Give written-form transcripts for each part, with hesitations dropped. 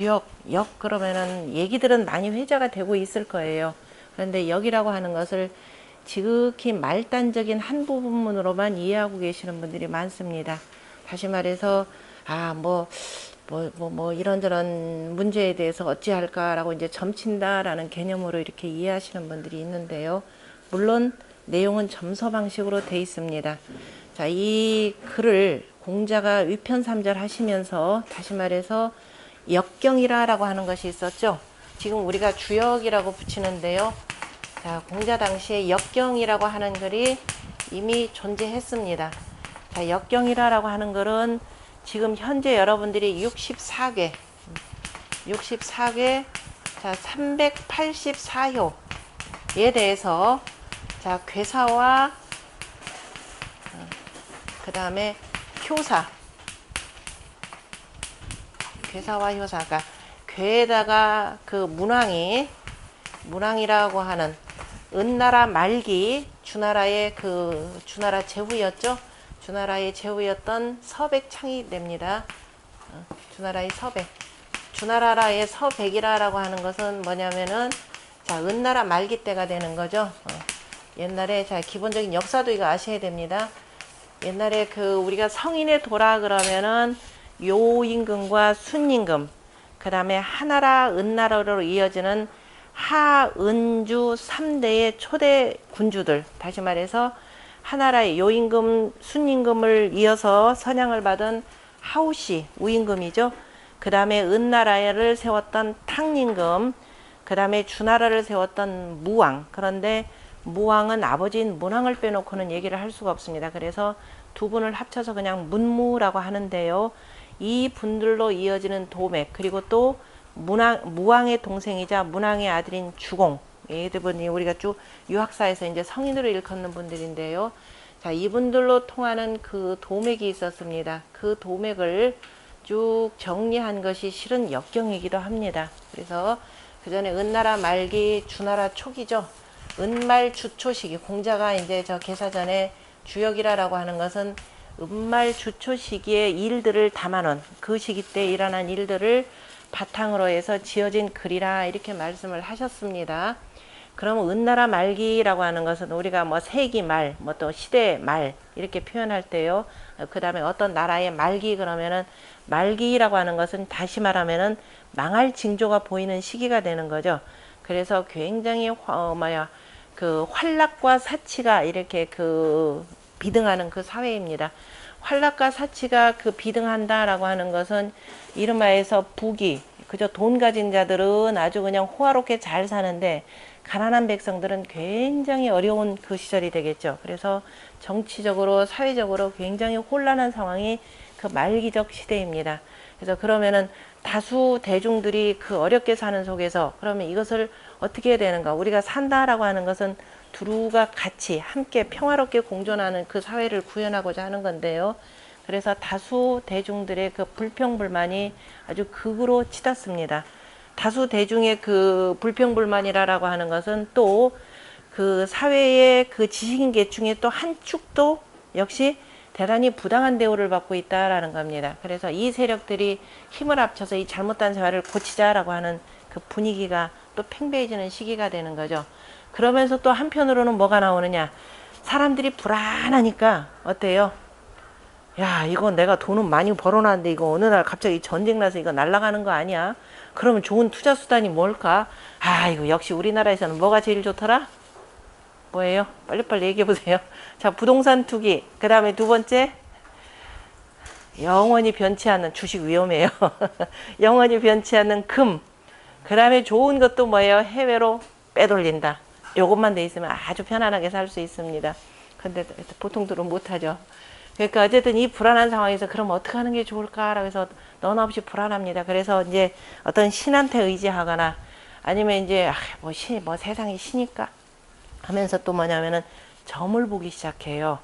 역 그러면은 얘기들은 많이 회자가 되고 있을 거예요. 그런데 역이라고 하는 것을 지극히 말단적인 한 부분으로만 이해하고 계시는 분들이 많습니다. 다시 말해서 이런저런 문제에 대해서 어찌할까라고 이제 점친다라는 개념으로 이렇게 이해하시는 분들이 있는데요. 물론 내용은 점서 방식으로 돼 있습니다. 자, 이 글을 공자가 위편삼절 하시면서 다시 말해서 역경이라고 하는 것이 있었죠. 지금 우리가 주역이라고 붙이는데요. 자, 공자 당시에 역경이라고 하는 글이 이미 존재했습니다. 자, 역경이라고 하는 글은 지금 현재 여러분들이 64개, 자, 384효에 대해서 자, 괴사와 그 다음에 괴사와 효사가 괴에다가 그 문왕이라고 하는 은나라 말기 주나라의 주나라 제후였죠. 주나라의 제후였던 서백창이 됩니다. 주나라의 서백이라고 하는 것은 뭐냐면은 자, 은나라 말기 때가 되는 거죠. 옛날에 자, 기본적인 역사도 이거 아셔야 됩니다. 옛날에 우리가 성인의 도라 그러면은 요임금과 순임금, 그 다음에 하나라 은나라로 이어지는 하은주 3대의 초대 군주들, 다시 말해서 하나라의 요임금, 순임금을 이어서 선양을 받은 하우시, 우임금이죠. 그 다음에 은나라를 세웠던 탕림금, 그 다음에 주나라를 세웠던 무왕. 그런데 무왕은 아버지인 문왕을 빼놓고는 얘기를 할 수가 없습니다. 그래서 두 분을 합쳐서 그냥 문무라고 하는데요. 이 분들로 이어지는 도맥, 그리고 또 무왕의 동생이자 문왕의 아들인 주공, 이분이 우리가 쭉 유학사에서 이제 성인으로 일컫는 분들인데요. 자, 이분들로 통하는 그 도맥이 있었습니다. 그 도맥을 쭉 정리한 것이 실은 역경이기도 합니다. 그래서 그 전에 은나라 말기 주나라 초기죠. 은말 주초 시기, 공자가 이제 저 계사전에 주역이라고 하는 것은 은말 주초 시기의 일들을 담아놓은 그 시기 때 일어난 일들을 바탕으로 해서 지어진 글이라 이렇게 말씀을 하셨습니다. 그러면 은나라 말기라고 하는 것은 우리가 뭐 세기 말, 뭐 또 시대 말 이렇게 표현할 때요. 그 다음에 어떤 나라의 말기 그러면은 말기라고 하는 것은 다시 말하면은 망할 징조가 보이는 시기가 되는 거죠. 그래서 굉장히 활락과 사치가 이렇게 비등하는 그 사회입니다. 활락과 사치가 비등한다라고 하는 것은 이름하여서 부귀, 그저 돈 가진 자들은 아주 그냥 호화롭게 잘 사는데 가난한 백성들은 굉장히 어려운 그 시절이 되겠죠. 그래서 정치적으로 사회적으로 굉장히 혼란한 상황이 말기적 시대입니다. 그래서 그러면은 다수 대중들이 어렵게 사는 속에서 그러면 이것을 어떻게 해야 되는가? 우리가 산다라고 하는 것은 두루가 같이 함께 평화롭게 공존하는 그 사회를 구현하고자 하는 건데요. 그래서 다수 대중들의 불평불만이 아주 극으로 치닫습니다. 다수 대중의 불평불만이라고 하는 것은 또 사회의 지식인 계층의 또 한 축도 역시 대단히 부당한 대우를 받고 있다라는 겁니다. 그래서 이 세력들이 힘을 합쳐서 이 잘못된 사회를 고치자라고 하는 분위기가 또 팽배해지는 시기가 되는 거죠. 그러면서 또 한편으로는 뭐가 나오느냐. 사람들이 불안하니까 어때요? 야, 이거 내가 돈은 많이 벌어놨는데 이거 어느 날 갑자기 전쟁 나서 이거 날아가는 거 아니야? 그러면 좋은 투자 수단이 뭘까? 이거 역시 우리나라에서는 뭐가 제일 좋더라? 뭐예요? 빨리빨리 얘기해 보세요. 자, 부동산 투기. 그 다음에 두 번째, 영원히 변치 않는 주식 위험해요. 영원히 변치 않는 금. 그 다음에 좋은 것도 뭐예요? 해외로 빼돌린다. 요것만 돼 있으면 아주 편안하게 살 수 있습니다. 근데 보통들은 못하죠. 그러니까 어쨌든 이 불안한 상황에서 그럼 어떻게 하는 게 좋을까라고 해서 너나 없이 불안합니다. 그래서 이제 어떤 신한테 의지하거나 아니면 이제 뭐 세상이 신일까 하면서 또 뭐냐면은 점을 보기 시작해요.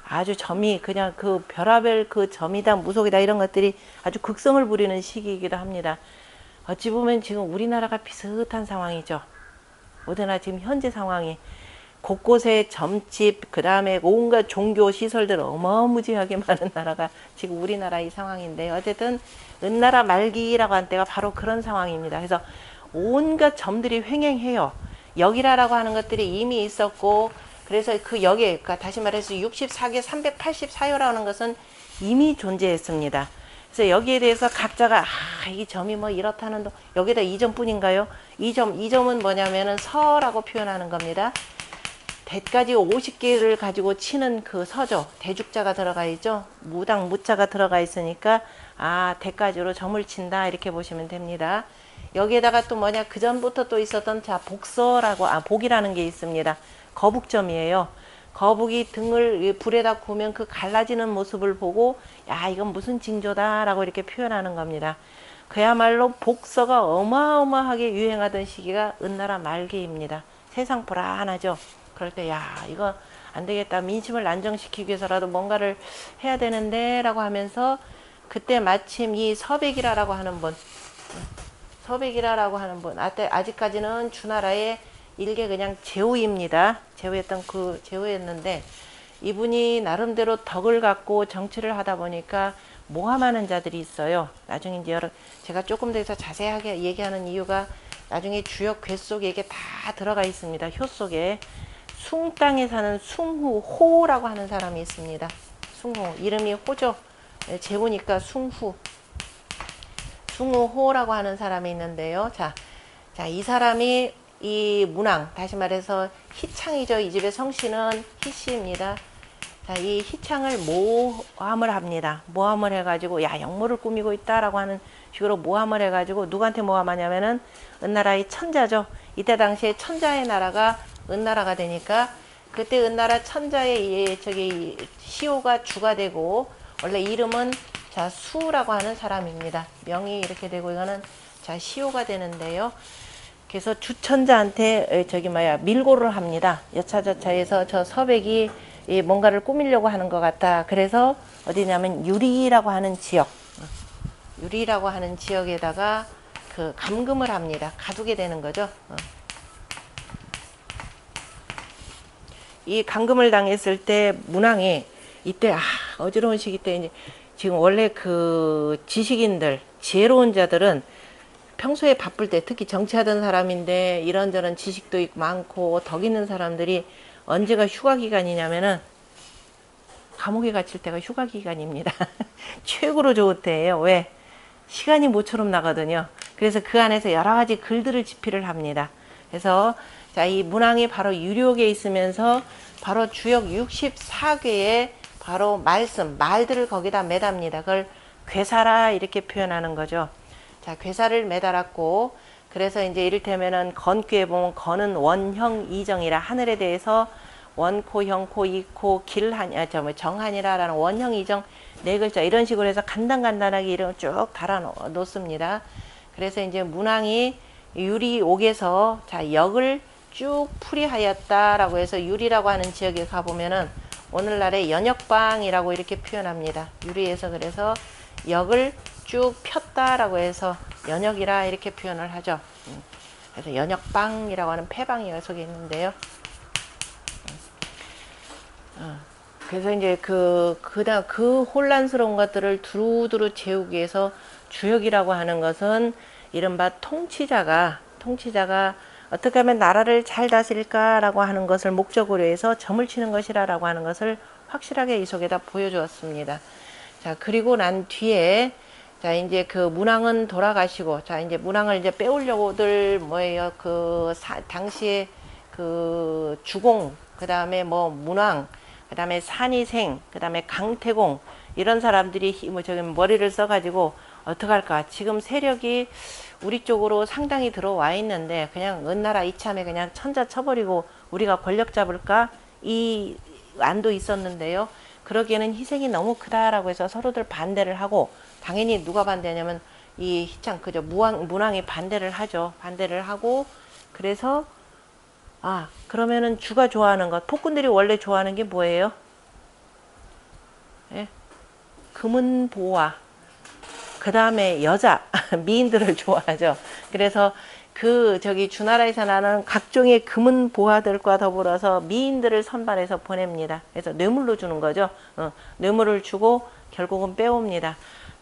아주 점이 그냥 별하별 점이다 무속이다 이런 것들이 아주 극성을 부리는 시기이기도 합니다. 어찌 보면 지금 우리나라가 비슷한 상황이죠. 어디나 지금 현재 상황이 곳곳에 점집, 그 다음에 온갖 종교 시설들 어마무지하게 많은 나라가 지금 우리나라 이 상황인데, 어쨌든 은나라 말기라고 한 때가 바로 그런 상황입니다. 그래서 온갖 점들이 횡행해요. 역이라라고 하는 것들이 이미 있었고, 그래서 그 역에, 그러니까 다시 말해서 64개 384호라는 것은 이미 존재했습니다. 그래서 여기에 대해서 각자가 이 점이 뭐 이렇다는, 여기다 이 점뿐인가요? 이 점은 뭐냐면은 서라고 표현하는 겁니다. 대까지 50개를 가지고 치는 그 서죠. 대죽자가 들어가 있죠. 무당 무자가 들어가 있으니까 대까지로 점을 친다 이렇게 보시면 됩니다. 여기에다가 또 뭐냐, 그 전부터 또 있었던 복서라고, 복이라는 게 있습니다. 거북점이에요. 거북이 등을 불에다 구우면 그 갈라지는 모습을 보고 이건 무슨 징조다 라고 이렇게 표현하는 겁니다. 그야말로 복서가 어마어마하게 유행하던 시기가 은나라 말기입니다. 세상 불안하죠. 그럴 때 이거 안 되겠다, 민심을 안정시키기 위해서라도 뭔가를 해야 되는데 라고 하면서, 그때 마침 이 서백이라라고 하는 분, 아직까지는 주나라의 일개 그냥 제후입니다. 제후였는데, 이분이 나름대로 덕을 갖고 정치를 하다 보니까 모함하는 자들이 있어요. 나중에 이제 제가 조금 더 자세하게 얘기하는 이유가 나중에 주역 괴 속에 이게 다 들어가 있습니다. 효 속에. 숭 땅에 사는 숭후호라고 하는 사람이 있습니다. 숭후, 이름이 호죠. 제후니까 숭후호라고 하는 사람이 있는데요. 자, 이 사람이 이 문왕, 다시 말해서 희창이죠. 이 집의 성씨는 희씨입니다. 자, 이 희창을 모함을 합니다. 모함을 해가지고 역모를 꾸미고 있다라고 하는 식으로 모함을 해가지고, 누구한테 모함하냐면은 은나라의 천자죠. 이때 당시에 천자의 나라가 은나라가 되니까, 그때 은나라 천자의 시호가 주가 되고, 원래 이름은 수라고 하는 사람입니다. 명이 이렇게 되고, 이거는 시호가 되는데요. 그래서 주천자한테 밀고를 합니다. 여차저차해서 저 서백이 뭔가를 꾸미려고 하는 것 같다. 그래서 어디냐면 유리라고 하는 지역에다가 그 감금을 합니다. 가두게 되는 거죠. 이 감금을 당했을 때 문왕이 이때 어지러운 시기 때, 이제 지금 원래 그 지식인들, 지혜로운 자들은 평소에 바쁠 때, 특히 정치하던 사람인데 이런저런 지식도 있고 많고 덕 있는 사람들이 언제가 휴가 기간이냐면은 감옥에 갇힐 때가 휴가 기간입니다. 최고로 좋을 때예요. 왜? 시간이 모처럼 나거든요. 그래서 그 안에서 여러 가지 글들을 집필을 합니다. 그래서 이 문왕이 바로 유력에 있으면서 바로 주역 64개의 바로 말들을 거기다 매답니다. 그걸 괴사라 이렇게 표현하는 거죠. 자, 괴사를 매달았고, 그래서 이제 이를테면은 건귀에 보면 건은 원형 이정이라, 하늘에 대해서 원코, 형코, 이코, 정한이라라는 원형 이정 4글자 이런 식으로 해서 간단하게 이름을 쭉 달아 놓습니다. 그래서 이제 문왕이 유리옥에서 역을 쭉 풀이하였다라고 해서, 유리라고 하는 지역에 가보면은 오늘날의 연역방이라고 이렇게 표현합니다. 유리에서 그래서 역을 쭉 폈다라고 해서 연역이라 이렇게 표현을 하죠. 그래서 연역방이라고 하는 폐방이 속에 있는데요. 그래서 이제 그 혼란스러운 것들을 두루두루 채우기 위해서 주역이라고 하는 것은 이른바 통치자가 어떻게 하면 나라를 잘 다스릴까라고 하는 것을 목적으로 해서 점을 치는 것이라고 하는 것을 확실하게 이 속에다 보여주었습니다. 자, 그리고 난 뒤에 이제 그 문왕은 돌아가시고, 이제 문왕을 이제 빼오려고들 당시에 그 주공, 그 다음에 문왕, 그 다음에 산이생, 그 다음에 강태공, 이런 사람들이 머리를 써가지고 어떡할까, 지금 세력이 우리 쪽으로 상당히 들어와 있는데 그냥 은나라 이참에 그냥 천자 쳐버리고 우리가 권력 잡을까, 이 안도 있었는데요. 그러기에는 희생이 너무 크다라고 해서 서로들 반대를 하고, 당연히 누가 반대하냐면 이 희창, 문왕이 반대를 하죠. 반대를 하고, 그래서 그러면은 주가 좋아하는 것, 폭군들이 원래 좋아하는 게 뭐예요? 예? 금은보화. 그 다음에 여자 미인들을 좋아하죠. 그래서 주나라에서 나는 각종의 금은 보화들과 더불어서 미인들을 선발해서 보냅니다. 그래서 뇌물로 주는 거죠. 뇌물을 주고 결국은 빼옵니다.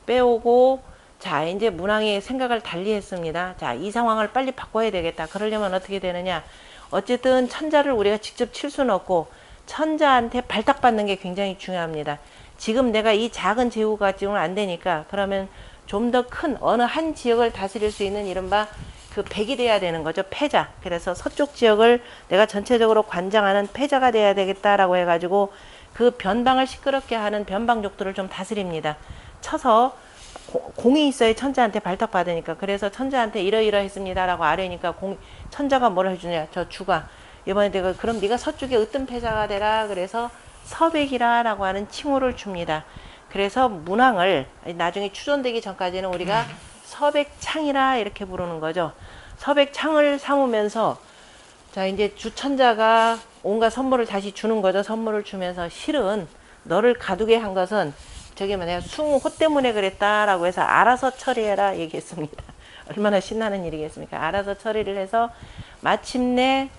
빼오고, 자, 이제 문왕이 생각을 달리 했습니다. 자, 이 상황을 빨리 바꿔야 되겠다. 그러려면 어떻게 되느냐. 어쨌든 천자를 우리가 직접 칠 수는 없고, 천자한테 발탁받는 게 굉장히 중요합니다. 지금 내가 이 작은 제후가 지금 안 되니까, 그러면 좀 더 큰 어느 한 지역을 다스릴 수 있는 이른바 그 백이 돼야 되는 거죠. 패자. 그래서 서쪽 지역을 내가 전체적으로 관장하는 패자가 돼야 되겠다라고 해가지고 그 변방을 시끄럽게 하는 변방족들을 좀 다스립니다. 쳐서 공이 있어야 천자한테 발탁받으니까. 그래서 천자한테 이러이러했습니다라고 아뢰니까 천자가 뭐라 해주냐. 저 주가 이번에 내가 그럼 네가 서쪽에 으뜸 패자가 되라. 그래서 서백이라라고 하는 칭호를 줍니다. 그래서 문왕을 나중에 추존되기 전까지는 우리가 서백창이라 이렇게 부르는 거죠. 서백창을 삼으면서 자 이제 주천자가 온갖 선물을 다시 주는 거죠. 선물을 주면서 실은 너를 가두게 한 것은 저기 뭐냐 숭호 때문에 그랬다라고 해서 알아서 처리해라 얘기했습니다. 얼마나 신나는 일이겠습니까? 알아서 처리를 해서 마침내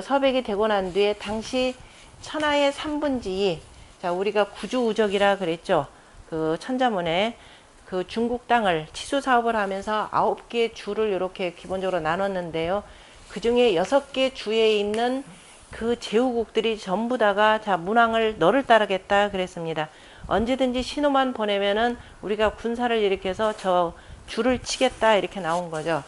서백이 되고 난 뒤에 당시 천하의 3분지 자 우리가 구주우적이라 그랬죠. 그 천자문에 그 중국 땅을 치수 사업을 하면서 9개 주를 이렇게 기본적으로 나눴는데요. 그 중에 6개 주에 있는 그 제후국들이 전부 다가 자 문왕을 너를 따르겠다 그랬습니다. 언제든지 신호만 보내면은 우리가 군사를 일으켜서 저 주를 치겠다 이렇게 나온 거죠.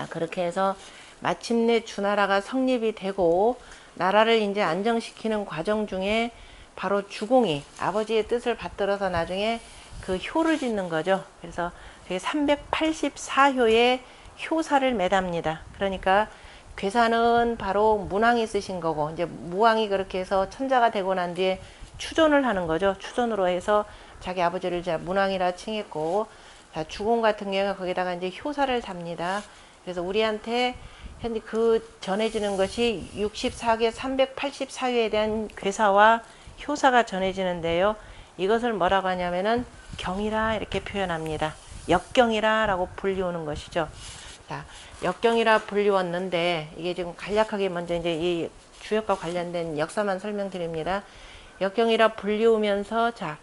그렇게 해서 마침내 주나라가 성립이 되고 나라를 이제 안정시키는 과정 중에 바로 주공이 아버지의 뜻을 받들어서 나중에 그 효를 짓는 거죠. 그래서 384효의 효사를 매답니다. 그러니까 괴사는 바로 문왕이 쓰신 거고 이제 무왕이 그렇게 해서 천자가 되고 난 뒤에 추존을 하는 거죠. 추존으로 해서 자기 아버지를 문왕이라 칭했고 자, 주공 같은 경우에 거기다가 이제 효사를 답니다. 그래서 우리한테 현재 전해지는 것이 64개 384회에 대한 괴사와 효사가 전해지는데요. 이것을 뭐라고 하냐면은 경이라 이렇게 표현합니다. 역경이라 라고 불리우는 것이죠. 자, 역경이라 불리웠는데 이게 지금 간략하게 먼저 이제 이 주역과 관련된 역사만 설명드립니다. 역경이라 불리우면서 자,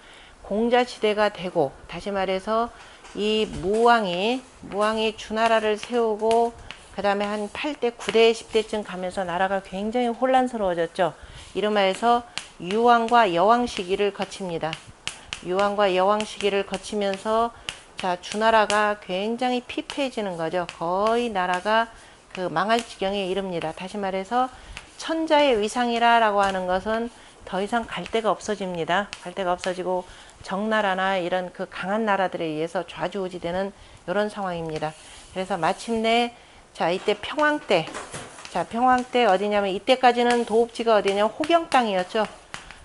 공자시대가 되고 다시 말해서 이 무왕이 주나라를 세우고 그 다음에 한 8대, 9대, 10대쯤 가면서 나라가 굉장히 혼란스러워졌죠. 이름하여서 유왕과 여왕 시기를 거칩니다. 유왕과 여왕 시기를 거치면서 자 주나라가 굉장히 피폐해지는 거죠. 거의 나라가 망할 지경에 이릅니다. 다시 말해서 천자의 위상이라 라고 하는 것은 더 이상 갈 데가 없어집니다. 갈 데가 없어지고 정나라나 이런 그 강한 나라들에 의해서 좌지우지되는 이런 상황입니다. 그래서 마침내 자 이때 평왕 때 어디냐면 이때까지는 도읍지가 어디냐 호경 땅이었죠.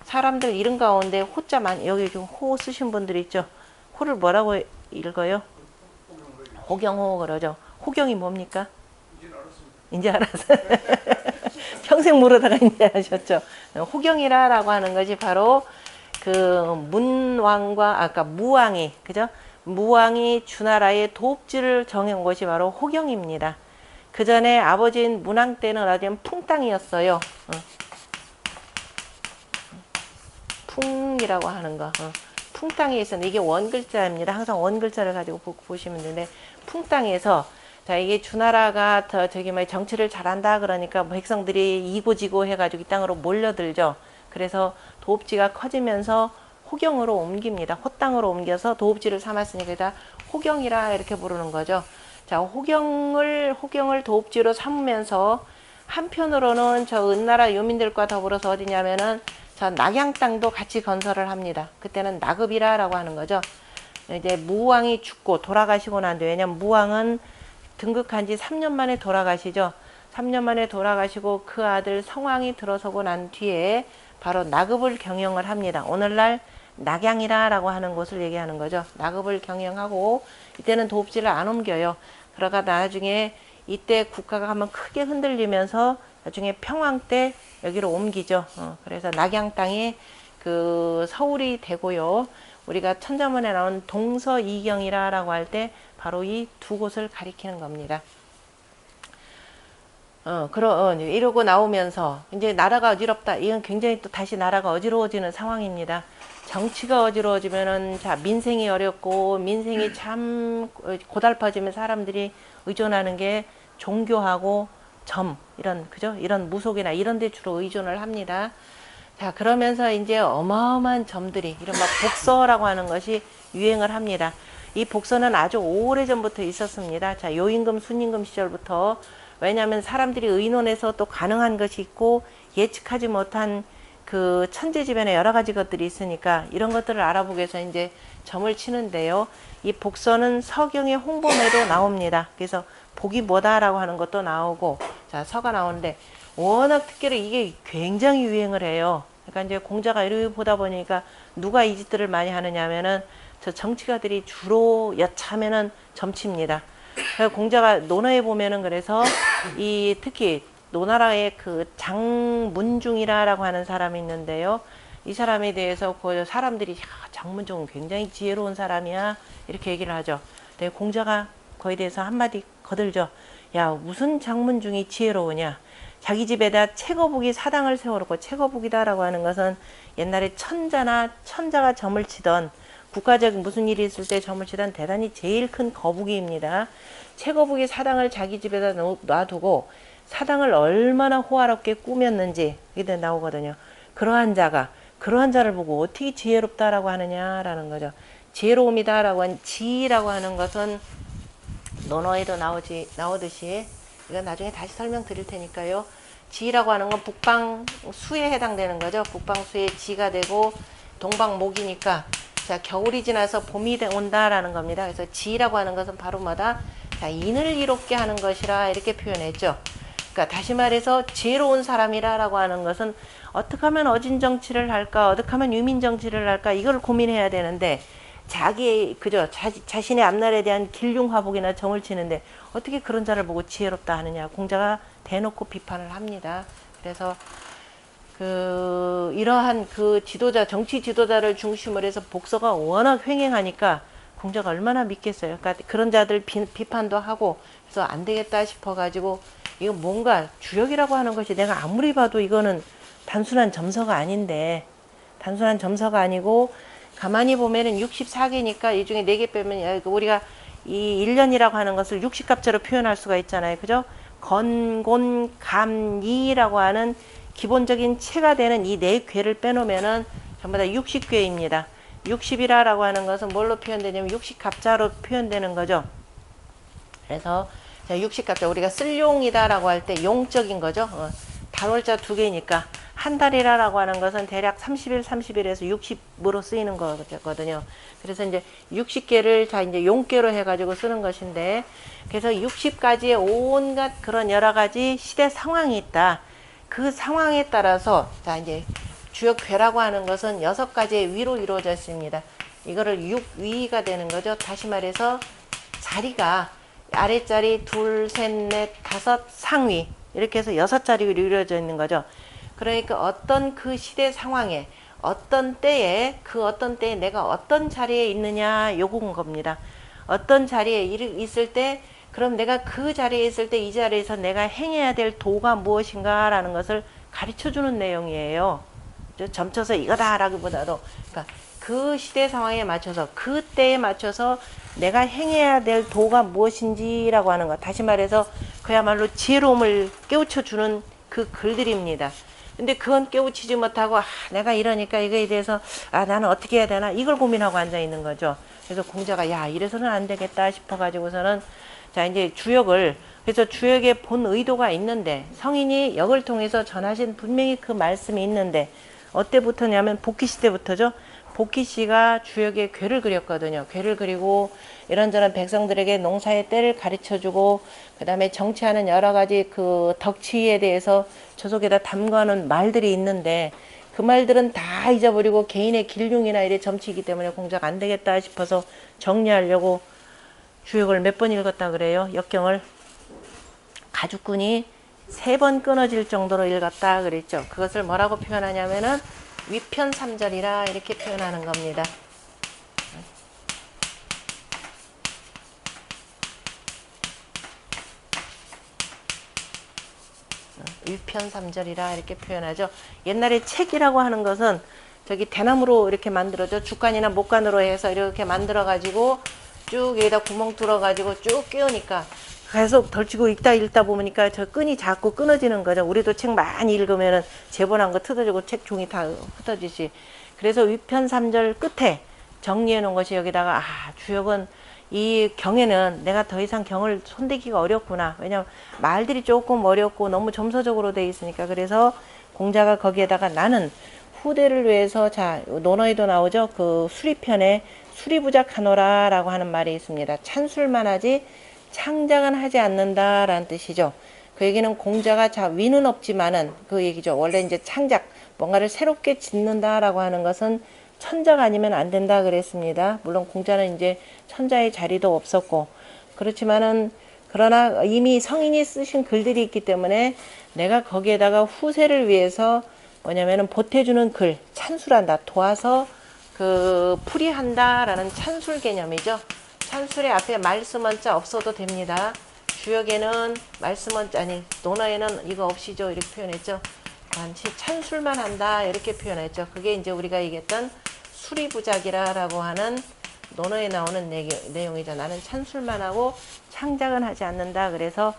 사람들 이름 가운데 호자만 여기 좀 호 쓰신 분들 있죠. 호를 뭐라고 읽어요? 호경호 그러죠. 호경이 뭡니까? 이제 알았어요. 평생 모르다가 이제 아셨죠. 호경이라고 하는 것이 바로 그 문왕과 아까 무왕이 그죠? 무왕이 주나라의 도읍지를 정한 것이 바로 호경입니다. 그 전에 아버지인 문왕 때는 어디면 풍땅이었어요. 풍이라고 하는 거. 풍땅에 있었는데 이게 원글자입니다. 항상 원글자를 가지고 보시면 되는데 풍땅에서 자 이게 주나라가 정치를 잘한다 그러니까 백성들이 이고지고 해가지고 이 땅으로 몰려들죠. 그래서 도읍지가 커지면서 호경으로 옮깁니다. 호땅으로 옮겨서 도읍지를 삼았으니까 다 호경이라 이렇게 부르는 거죠. 자 호경을 도읍지로 삼으면서 한편으로는 저 은나라 유민들과 더불어서 어디냐면은 저 낙양 땅도 같이 건설을 합니다. 그때는 나급이라고 하는 거죠. 이제 무왕이 죽고 돌아가시고 난 뒤에 왜냐면 무왕은 등극한 지 3년 만에 돌아가시죠. 3년 만에 돌아가시고 그 아들 성왕이 들어서고 난 뒤에 바로 나급을 경영을 합니다. 오늘날 낙양이라고 하는 곳을 얘기하는 거죠. 나급을 경영하고 이때는 도읍지를 안 옮겨요. 그러다 나중에 이때 국가가 한번 크게 흔들리면서 나중에 평왕 때 여기로 옮기죠. 그래서 낙양 땅이 그 서울이 되고요. 우리가 천자문에 나온 동서이경이라고 할 때 바로 이 두 곳을 가리키는 겁니다. 이러고 나오면서 이제 나라가 어지럽다. 이건 굉장히 또 다시 나라가 어지러워지는 상황입니다. 정치가 어지러워지면은 자 민생이 어렵고 민생이 참 고달퍼지면 사람들이 의존하는 게 종교하고 점 이런 그죠? 이런 무속이나 이런 데 주로 의존을 합니다. 자 그러면서 이제 어마어마한 점들이 이른바 복서라고 하는 것이 유행을 합니다. 이 복서는 아주 오래전부터 있었습니다. 자 요임금 순임금 시절부터 왜냐하면 사람들이 의논해서 또 가능한 것이 있고 예측하지 못한 그 천재지변의 여러 가지 것들이 있으니까 이런 것들을 알아보기 위해서 이제 점을 치는데요. 이 복서는 서경의 홍범에도 나옵니다. 그래서 복이 뭐다라고 하는 것도 나오고 자 서가 나오는데 워낙 특기로 이게 굉장히 유행을 해요. 그러니까 이제 공자가 이렇게 보다 보니까 누가 이 짓들을 많이 하느냐 하면은 저 정치가들이 주로 여차하면은 점칩니다. 공자가 논어에 보면은 그래서 이 특히 노나라의 그 장문중이라고 하는 사람이 있는데요. 이 사람에 대해서 그 사람들이 장문중은 굉장히 지혜로운 사람이야 이렇게 얘기를 하죠. 근데 공자가 거기에 대해서 한마디 거들죠. 야 무슨 장문중이 지혜로우냐. 자기 집에다 채거북이 사당을 세워놓고 채거북이다라고 하는 것은 옛날에 천자가 점을 치던 국가적 무슨 일이 있을 때 점을 치던 대단히 제일 큰 거북이입니다. 채거북이 사당을 자기 집에다 놔두고 사당을 얼마나 호화롭게 꾸몄는지 이게 나오거든요. 그러한 자를 보고 어떻게 지혜롭다라고 하느냐라는 거죠. 지혜로움이다라고 한 지라고 하는 것은 논어에도 나오듯이 이건 나중에 다시 설명드릴 테니까요. 지라고 하는 건 북방수에 해당되는 거죠. 북방수의 지가 되고 동방목이니까 자 겨울이 지나서 봄이 온다라는 겁니다. 그래서 지라고 하는 것은 바로 뭐다? 자 인을 이롭게 하는 것이라 이렇게 표현했죠. 그러니까 다시 말해서 지혜로운 사람이라고 하는 것은 어떻게 하면 어진 정치를 할까, 어떻게 하면 유민 정치를 할까 이걸 고민해야 되는데 자신의 앞날에 대한 길흉화복이나 정을 치는데 어떻게 그런 자를 보고 지혜롭다 하느냐. 공자가 대놓고 비판을 합니다. 그래서 이러한 정치 지도자를 중심으로 해서 복서가 워낙 횡행하니까 공자가 얼마나 믿겠어요. 그러니까 그런 자들 비판도 하고 그래서 안 되겠다 싶어가지고 이거 뭔가 주력이라고 하는 것이 내가 아무리 봐도 이거는 단순한 점서가 아닌데 단순한 점서가 아니고 가만히 보면은 64개니까 이 중에 4개 빼면 우리가 이 1년이라고 하는 것을 60갑자로 표현할 수가 있잖아요. 그죠? 건곤 감이라고 하는 기본적인 체가 되는 이 4괴를 빼놓으면은 전부 다 60괴입니다. 60이라고 하는 것은 뭘로 표현되냐면 60갑자로 표현되는 거죠. 그래서 60갑자 우리가 쓸용이다라고 할 때 용적인 거죠. 달월자 2개니까 한 달이라고 하는 것은 대략 30일, 30일에서 60으로 쓰이는 거거든요. 그래서 이제 60개를 다 이제 용계로 해가지고 쓰는 것인데, 그래서 60가지의 온갖 그런 여러 가지 시대 상황이 있다. 그 상황에 따라서, 자, 이제 주역괴라고 하는 것은 6가지의 위로 이루어져 있습니다. 이거를 6위가 되는 거죠. 다시 말해서 자리가 아랫자리 2, 셋, 넷, 5 상위. 이렇게 해서 6자리로 이루어져 있는 거죠. 그러니까 어떤 그 시대 상황에 어떤 때에 내가 어떤 자리에 있느냐 요건 겁니다. 어떤 자리에 있을 때 그럼 내가 그 자리에 있을 때 이 자리에서 내가 행해야 될 도가 무엇인가 라는 것을 가르쳐 주는 내용이에요. 점쳐서 이거다라기보다도 그러니까 그 시대 상황에 맞춰서 그 때에 맞춰서 내가 행해야 될 도가 무엇인지라고 하는 것. 다시 말해서 그야말로 지혜로움을 깨우쳐 주는 그 글들입니다. 근데 그건 깨우치지 못하고 내가 이러니까 이거에 대해서 나는 어떻게 해야 되나 이걸 고민하고 앉아 있는 거죠. 그래서 공자가 이래서는 안 되겠다 싶어 가지고서는 자 이제 그래서 주역의 본 의도가 있는데 성인이 역을 통해서 전하신 분명히 그 말씀이 있는데 어때부터냐면 복희시 때부터죠. 복희씨가 주역의 괴를 그렸거든요. 괴를 그리고 이런저런 백성들에게 농사의 때를 가르쳐주고 그 다음에 정치하는 여러 가지 그 덕치에 대해서 저 속에다 담가놓은 말들이 있는데 그 말들은 다 잊어버리고 개인의 길흉이나 이래 점치기 때문에 공자가 안 되겠다 싶어서 정리하려고 주역을 몇 번 읽었다 그래요. 역경을 가죽끈이 3번 끊어질 정도로 읽었다 그랬죠. 그것을 뭐라고 표현하냐면은 위편삼절이라 이렇게 표현하는 겁니다. 위편삼절이라 이렇게 표현하죠. 옛날에 책이라고 하는 것은 저기 대나무로 이렇게 만들어져 죽간이나 목간으로 해서 이렇게 만들어 가지고 쭉 여기다 구멍 뚫어 가지고 쭉 끼우니까 계속 덜치고 읽다 보니까 저 끈이 자꾸 끊어지는 거죠. 우리도 책 많이 읽으면은 제본한 거 뜯어지고 책 종이 다 흩어지지. 그래서 위편삼절 끝에 정리해 놓은 것이 여기다가 주역은 이 경에는 내가 더 이상 경을 손대기가 어렵구나. 왜냐면 말들이 조금 어렵고 너무 점서적으로 돼 있으니까. 그래서 공자가 거기에다가 나는 후대를 위해서, 자 논어에도 나오죠. 그 수리편에 수리부작하노라 라고 하는 말이 있습니다. 찬술만 하지 창작은 하지 않는다 라는 뜻이죠. 그 얘기는 공자가 자 위는 없지만은 그 얘기죠. 원래 이제 창작, 뭔가를 새롭게 짓는다 라고 하는 것은 천자가 아니면 안 된다 그랬습니다. 물론 공자는 이제 천자의 자리도 없었고, 그렇지만은 그러나 이미 성인이 쓰신 글들이 있기 때문에 내가 거기에다가 후세를 위해서 뭐냐면은 보태주는 글, 찬술한다, 도와서 그 풀이한다 라는 찬술 개념이죠. 찬술의 앞에 말씀원자 없어도 됩니다. 주역에는 말씀원자, 아니 논어에는 이거 없이죠 이렇게 표현했죠. 단지 찬술만 한다 이렇게 표현했죠. 그게 이제 우리가 얘기했던 수리부작이라고 하는 논어에 나오는 내용이죠. 나는 찬술만 하고 창작은 하지 않는다. 그래서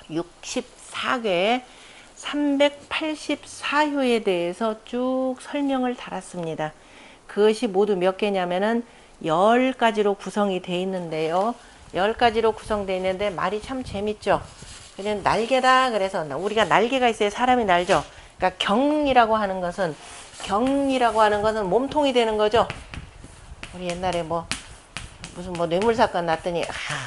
64개 384효에 대해서 쭉 설명을 달았습니다. 그것이 모두 몇 개냐면은 10가지로 구성이 되어 있는데요. 10가지로 구성되어 있는데 말이 참 재밌죠. 그냥 날개다. 그래서 우리가 날개가 있어야 사람이 날죠. 그러니까 경이라고 하는 것은 몸통이 되는 거죠. 우리 옛날에 무슨 뇌물 사건 났더니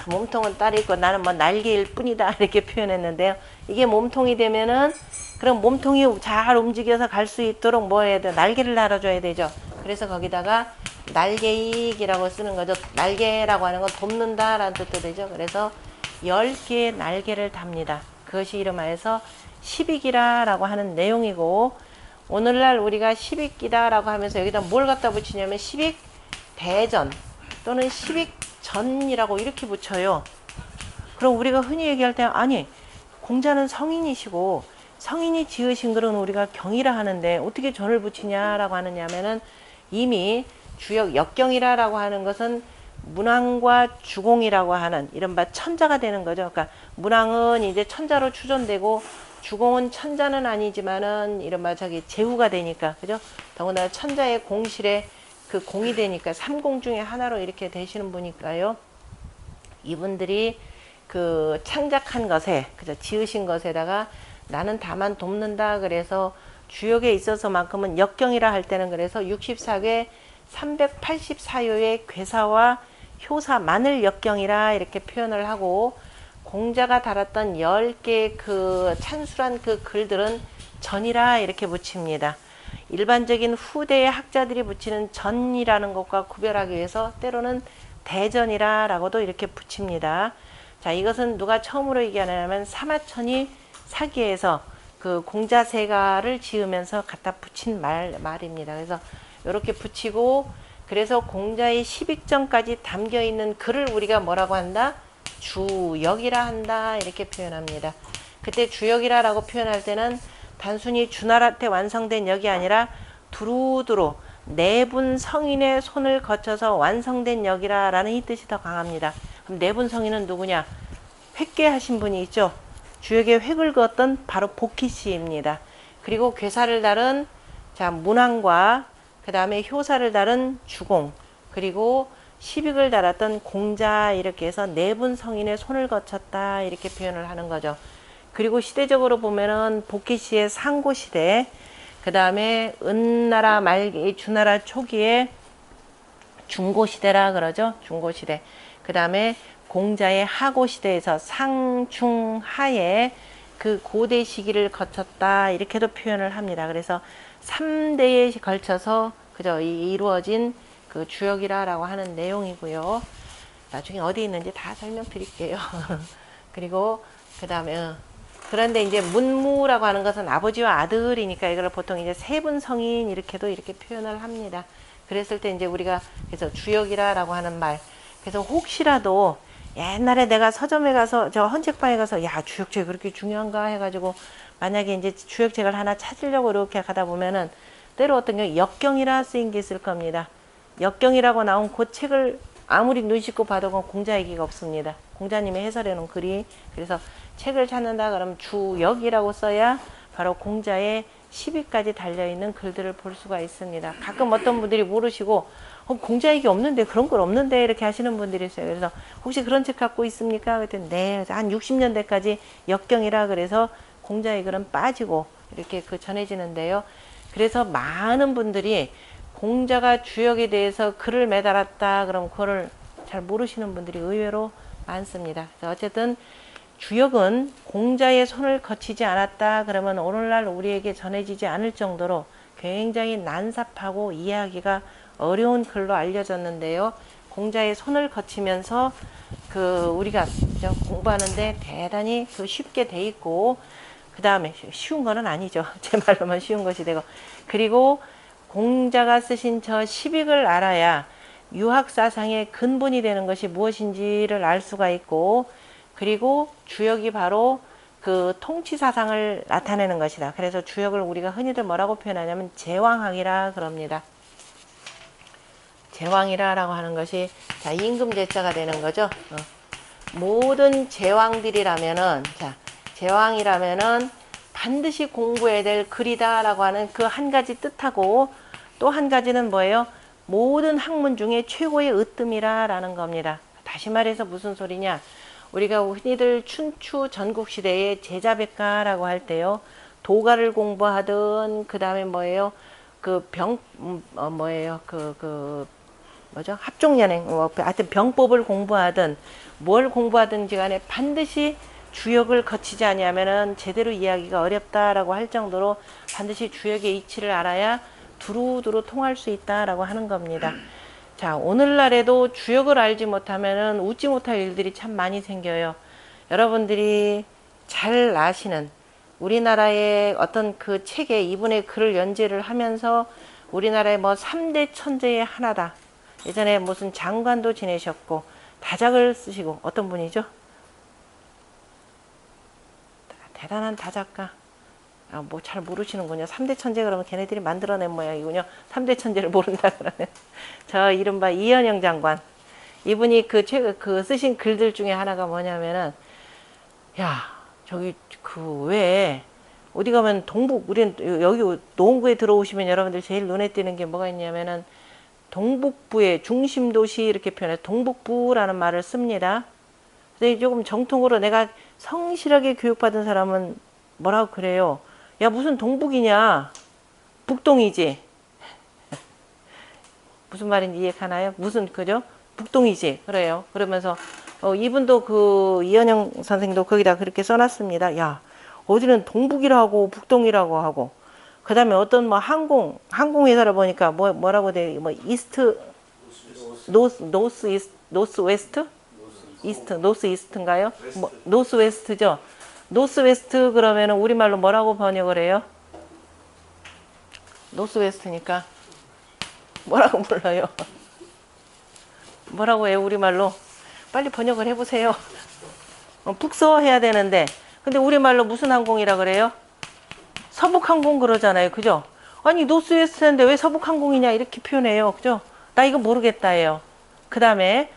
몸통은 딸이 있고 나는 날개일 뿐이다 이렇게 표현했는데요. 이게 몸통이 되면은 그럼 몸통이 잘 움직여서 갈 수 있도록 뭐 해야 돼? 날개를 달아줘야 되죠. 그래서 거기다가 날개익이라고 쓰는 거죠. 날개라고 하는 건 돕는다 라는 뜻도 되죠. 그래서 10개의 날개를 답니다. 그것이 이름하여서 십익이라 라고 하는 내용이고, 오늘날 우리가 십익이다 라고 하면서 여기다 뭘 갖다 붙이냐면 십익대전 또는 십익전이라고 이렇게 붙여요. 그럼 우리가 흔히 얘기할 때 아니 공자는 성인이시고 성인이 지으신 글은 우리가 경이라 하는데 어떻게 전을 붙이냐라고 하느냐면은 이미 주역 역경이라고 하는 것은 문왕과 주공이라고 하는 이른바 천자가 되는 거죠. 그러니까 문왕은 이제 천자로 추존되고 주공은 천자는 아니지만은 이른바 제후가 되니까, 그죠? 더구나 천자의 공실에 그 공이 되니까 삼공 중에 하나로 이렇게 되시는 분이니까요. 이분들이 그 창작한 것에, 그죠? 지으신 것에다가 나는 다만 돕는다. 그래서 주역에 있어서만큼은 역경이라 할 때는 그래서 64개 384요의 괴사와 효사만을 역경이라 이렇게 표현을 하고, 공자가 달았던 10개의 그 찬술한 그 글들은 전이라 이렇게 붙입니다. 일반적인 후대의 학자들이 붙이는 전이라는 것과 구별하기 위해서 때로는 대전이라 라고도 이렇게 붙입니다. 자, 이것은 누가 처음으로 얘기하냐면 사마천이 사기에서 그 공자세가를 지으면서 갖다 붙인 말입니다. 그래서 이렇게 붙이고, 그래서 공자의 십익전까지 담겨 있는 글을 우리가 뭐라고 한다? 주역이라 한다 이렇게 표현합니다. 그때 주역이라고 표현할 때는 단순히 주나라 때 완성된 역이 아니라 두루두루 네분 성인의 손을 거쳐서 완성된 역이라는 이 뜻이 더 강합니다. 그럼 네분 성인은 누구냐? 획계하신 분이 있죠. 주역에 획을 그었던 바로 복희씨입니다. 그리고 괴사를 다룬 문왕과 그 다음에 효사를 다룬 주공, 그리고 십익을 달았던 공자, 이렇게 해서 네분 성인의 손을 거쳤다 이렇게 표현을 하는 거죠. 그리고 시대적으로 보면은 복희씨의 상고시대, 그 다음에 은나라 말기 주나라 초기에 중고시대라 그러죠. 중고시대. 그 다음에 공자의 하고시대에서 상중하에 그 고대 시기를 거쳤다 이렇게도 표현을 합니다. 그래서 3대에 걸쳐서 그저 이루어진 그 주역이라고 하는 내용이고요. 나중에 어디 있는지 다 설명드릴게요. 그리고 그 다음에 그런데 이제 문무라고 하는 것은 아버지와 아들이니까 이걸 보통 이제 세분 성인 이렇게도 이렇게 표현을 합니다. 그랬을 때 이제 우리가 그래서 주역이라고 하는 말. 그래서 혹시라도 옛날에 내가 서점에 가서 저 헌책방에 가서 야 주역제 그렇게 중요한가 해가지고 만약에 이제 주역책을 하나 찾으려고 이렇게 가다 보면은 때로 어떤 경우 역경이라 쓰인 게 있을 겁니다. 역경이라고 나온 그 책을 아무리 눈 씻고 봐도 그건 공자 얘기가 없습니다. 공자님이 해설해 놓은 글이. 그래서 책을 찾는다 그러면 주역이라고 써야 바로 공자의 10위까지 달려있는 글들을 볼 수가 있습니다. 가끔 어떤 분들이 모르시고 공자 얘기 없는데, 그런 글 없는데 이렇게 하시는 분들이 있어요. 그래서 혹시 그런 책 갖고 있습니까? 그랬더니 네, 한 60년대까지 역경이라 그래서 공자의 글은 빠지고 이렇게 전해지는데요. 그래서 많은 분들이 공자가 주역에 대해서 글을 매달았다 그럼 그거를 잘 모르시는 분들이 의외로 많습니다. 그래서 어쨌든 주역은 공자의 손을 거치지 않았다 그러면 오늘날 우리에게 전해지지 않을 정도로 굉장히 난삽하고 이해하기가 어려운 글로 알려졌는데요. 공자의 손을 거치면서 우리가 공부하는데 대단히 쉽게 돼 있고, 그 다음에 쉬운 거는 아니죠. 제 말로만 쉬운 것이 되고, 그리고 공자가 쓰신 저 시빅을 알아야 유학사상의 근본이 되는 것이 무엇인지를 알 수가 있고, 그리고 주역이 바로 그 통치사상을 나타내는 것이다. 그래서 주역을 우리가 흔히들 뭐라고 표현하냐면 제왕학이라 그럽니다. 제왕이라고 하는 것이 자 임금제자가 되는 거죠. 모든 제왕들이라면은 제왕이라면은 반드시 공부해야 될 글이다라고 하는 그 한 가지 뜻하고, 또 한 가지는 뭐예요? 모든 학문 중에 최고의 으뜸이라라는 겁니다. 다시 말해서 무슨 소리냐? 우리가 흔히들 춘추 전국시대의 제자백가라고 할 때요, 도가를 공부하든 그 다음에 뭐예요? 합종연행, 하여튼 병법을 공부하든 뭘 공부하든지 간에 반드시 주역을 거치지 아니하면은 제대로 이해하기가 어렵다라고 할 정도로 반드시 주역의 이치를 알아야 두루두루 통할 수 있다라고 하는 겁니다. 자, 오늘날에도 주역을 알지 못하면은 웃지 못할 일들이 참 많이 생겨요. 여러분들이 잘 아시는 우리나라의 어떤 그 책에 이분의 글을 연재를 하면서 우리나라의 뭐 3대 천재의 하나다. 예전에 무슨 장관도 지내셨고 다작을 쓰시고, 어떤 분이죠? 대단한 다작가. 뭐 잘 모르시는군요. 3대 천재 그러면 걔네들이 만들어낸 모양이군요. 3대 천재를 모른다 그러면. 저 이른바 이현영 장관. 이분이 쓰신 글들 중에 하나가 뭐냐면은, 야, 저기 왜 어디 가면 우린 여기 노원구에 들어오시면 여러분들 제일 눈에 띄는 게 뭐가 있냐면은 동북부의 중심도시 이렇게 표현해서 동북부라는 말을 씁니다. 근데 조금 정통으로 내가 성실하게 교육받은 사람은 뭐라고 그래요? 야, 무슨 동북이냐? 북동이지. 무슨 말인지 이해가나요? 그죠? 북동이지. 그래요. 그러면서 이분도 이현영 선생도 거기다 그렇게 써놨습니다. 야, 어디는 동북이라고 북동이라고 하고, 그 다음에 어떤 항공회사를 보니까 뭐라고 돼, 이스트, 노스 웨스트? 노스 이스트인가요? 노스 웨스트죠? 노스 웨스트 그러면은 우리말로 뭐라고 번역을 해요? 노스 웨스트니까 뭐라고 불러요? 뭐라고 해요, 우리말로? 빨리 번역을 해보세요. 북서해야 되는데, 근데 우리말로 무슨 항공이라 그래요? 서북항공 그러잖아요. 그죠? 아니, 노스웨스트인데 왜 서북항공이냐 이렇게 표현해요. 그죠? 나 이거 모르겠다예요. 그 다음에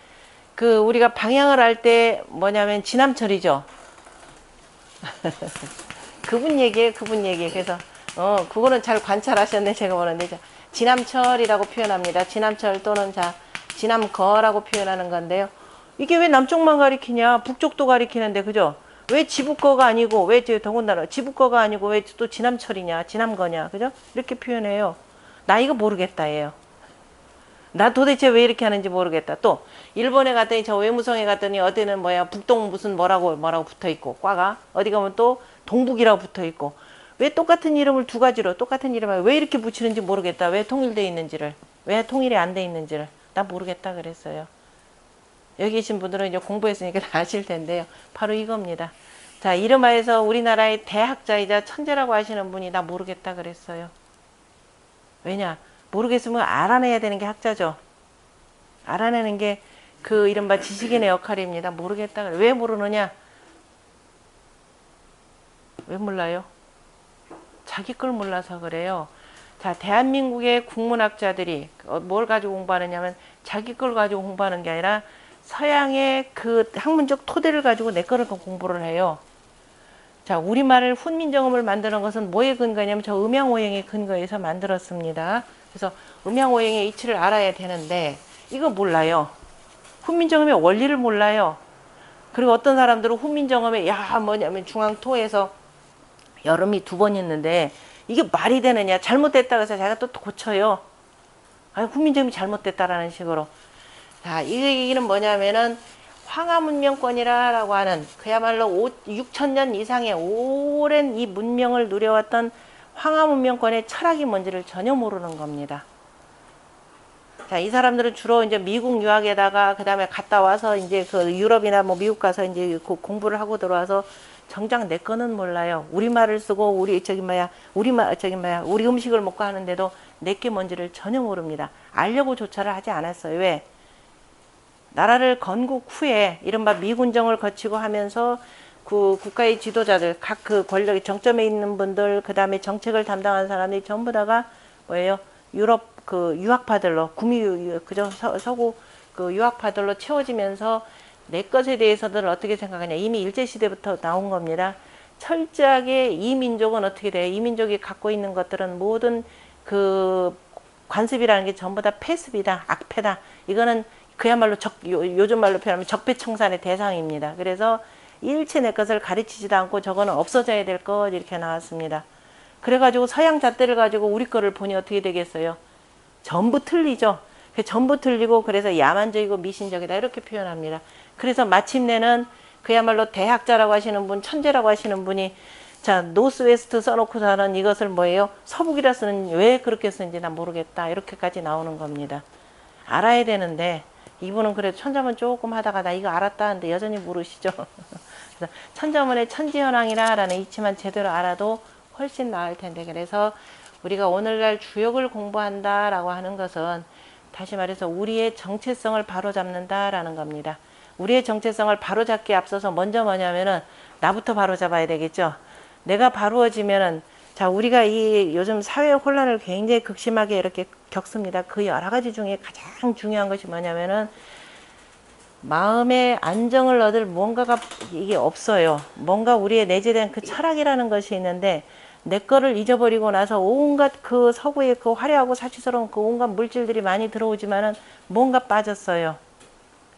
우리가 방향을 할 때 뭐냐면 지남철이죠. 그분 얘기예요. 그래서 그거는 잘 관찰하셨네. 제가 보는데 지남철이라고 표현합니다. 지남철 또는 지남거라고 표현하는 건데요. 이게 왜 남쪽만 가리키냐? 북쪽도 가리키는데, 그죠? 왜 지북거가 아니고, 더군다나 지북거가 아니고 왜 또 지남철이냐, 지남거냐, 그죠? 이렇게 표현해요. 나 이거 모르겠다, 예요. 나 도대체 왜 이렇게 하는지 모르겠다. 또, 일본에 갔더니, 저 외무성에 갔더니, 어디는 북동 무슨 뭐라고 붙어 있고, 과가. 어디 가면 또 동북이라고 붙어 있고. 왜 똑같은 이름을 두 가지로, 똑같은 이름을 왜 이렇게 붙이는지 모르겠다. 왜 통일되어 있는지를. 왜 통일이 안 돼 있는지를. 나 모르겠다 그랬어요. 여기 계신 분들은 이제 공부했으니까 다 아실 텐데요. 바로 이겁니다. 자, 이름하여서 우리나라의 대학자이자 천재라고 하시는 분이 나 모르겠다 그랬어요. 왜냐? 모르겠으면 알아내야 되는 게 학자죠. 알아내는 게 이른바 지식인의 역할입니다. 모르겠다. 왜 모르느냐? 왜 몰라요? 자기 걸 몰라서 그래요. 자, 대한민국의 국문학자들이 뭘 가지고 공부하느냐면 자기 걸 가지고 공부하는 게 아니라 서양의 그 학문적 토대를 가지고 내 거를 공부를 해요. 자, 우리말을 훈민정음을 만드는 것은 뭐에 근거냐면 저 음양오행의 근거에서 만들었습니다. 그래서 음양오행의 이치를 알아야 되는데 이거 몰라요. 훈민정음의 원리를 몰라요. 그리고 어떤 사람들은 훈민정음에 야 뭐냐면 중앙토에서 여름이 2번 있는데 이게 말이 되느냐 잘못됐다고 해서 자기가 또 고쳐요. 아니 훈민정음이 잘못됐다라는 식으로. 자, 이 얘기는 뭐냐면은 황하문명권이라고 하는 그야말로 6천년 이상의 오랜 이 문명을 누려왔던 황하문명권의 철학이 뭔지를 전혀 모르는 겁니다. 자, 이 사람들은 주로 이제 미국 유학에다가 그 다음에 갔다 와서 이제 그 유럽이나 뭐 미국 가서 이제 공부를 하고 들어와서 정작 내 거는 몰라요. 우리말을 쓰고 우리 우리 음식을 먹고 하는데도 내게 뭔지를 전혀 모릅니다. 알려고 조차를 하지 않았어요. 왜? 나라를 건국 후에 이른바 미군정을 거치고 하면서 그 국가의 지도자들, 각 그 권력의 정점에 있는 분들, 그 다음에 정책을 담당하는 사람들이 전부 다가 뭐예요? 유럽 그 유학파들로, 그저 서구 그 유학파들로 채워지면서 내 것에 대해서는 어떻게 생각하냐. 이미 일제시대부터 나온 겁니다. 철저하게 이 민족은 어떻게 돼요? 이 민족이 갖고 있는 것들은 모든 그 관습이라는 게 전부 다 폐습이다, 악패다. 이거는 그야말로 요즘 말로 표현하면 적폐청산의 대상입니다. 그래서 일체 내 것을 가르치지도 않고 저거는 없어져야 될 것 이렇게 나왔습니다. 그래가지고 서양 잣대를 가지고 우리 거를 보니 어떻게 되겠어요? 전부 틀리죠. 전부 틀리고 그래서 야만적이고 미신적이다 이렇게 표현합니다. 그래서 마침내는 그야말로 대학자라고 하시는 분, 천재라고 하시는 분이 자 노스웨스트 써놓고서는 이것을 뭐예요? 서북이라 쓰는 왜 그렇게 쓰는지 난 모르겠다 이렇게까지 나오는 겁니다. 알아야 되는데 이분은 그래도 천자문 조금 하다가 나 이거 알았다 하는데 여전히 모르시죠. 그래서 천자문의 천지현황이라는 이치만 제대로 알아도 훨씬 나을 텐데 그래서 우리가 오늘날 주역을 공부한다라고 하는 것은 다시 말해서 우리의 정체성을 바로잡는다라는 겁니다. 우리의 정체성을 바로잡기에 앞서서 먼저 뭐냐면은 나부터 바로잡아야 되겠죠. 내가 바로워지면은 자 우리가 이 요즘 사회 혼란을 굉장히 극심하게 이렇게 겪습니다. 그 여러 가지 중에 가장 중요한 것이 뭐냐면은 마음의 안정을 얻을 뭔가가 이게 없어요. 뭔가 우리의 내재된 그 철학이라는 것이 있는데 내 거를 잊어버리고 나서 온갖 그 서구의 그 화려하고 사치스러운 그 온갖 물질들이 많이 들어오지만은 뭔가 빠졌어요.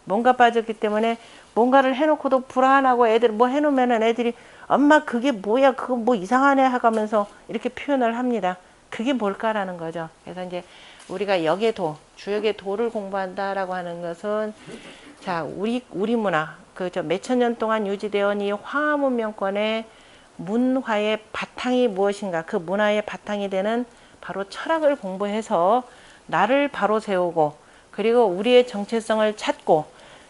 뭔가 빠졌기 때문에 뭔가를 해놓고도 불안하고 애들 뭐 해놓으면은 애들이 엄마 그게 뭐야 그거 뭐 이상하네 하면서 이렇게 표현을 합니다. 그게 뭘까라는 거죠. 그래서 이제 우리가 역의 도, 주역의 도를 공부한다라고 하는 것은 자 우리 문화 그저 몇천 년 동안 유지되어 온 이 황하문명권의 문화의 바탕이 무엇인가 그 문화의 바탕이 되는 바로 철학을 공부해서 나를 바로 세우고 그리고 우리의 정체성을 찾고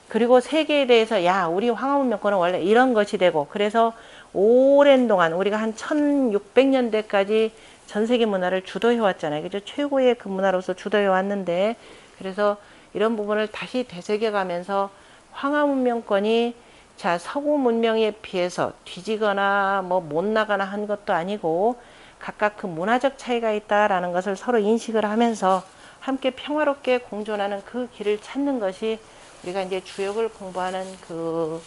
그리고 세계에 대해서 야 우리 황하문명권은 원래 이런 것이 되고 그래서 오랜 동안 우리가 한 1600년대까지 전 세계 문화를 주도해 왔잖아요. 그죠? 최고의 그 문화로서 주도해 왔는데 그래서 이런 부분을 다시 되새겨 가면서 황하문명권이 자 서구 문명에 비해서 뒤지거나 뭐 못 나가나 한 것도 아니고 각각 그 문화적 차이가 있다라는 것을 서로 인식을 하면서 함께 평화롭게 공존하는 그 길을 찾는 것이 우리가 이제 주역을 공부하는 그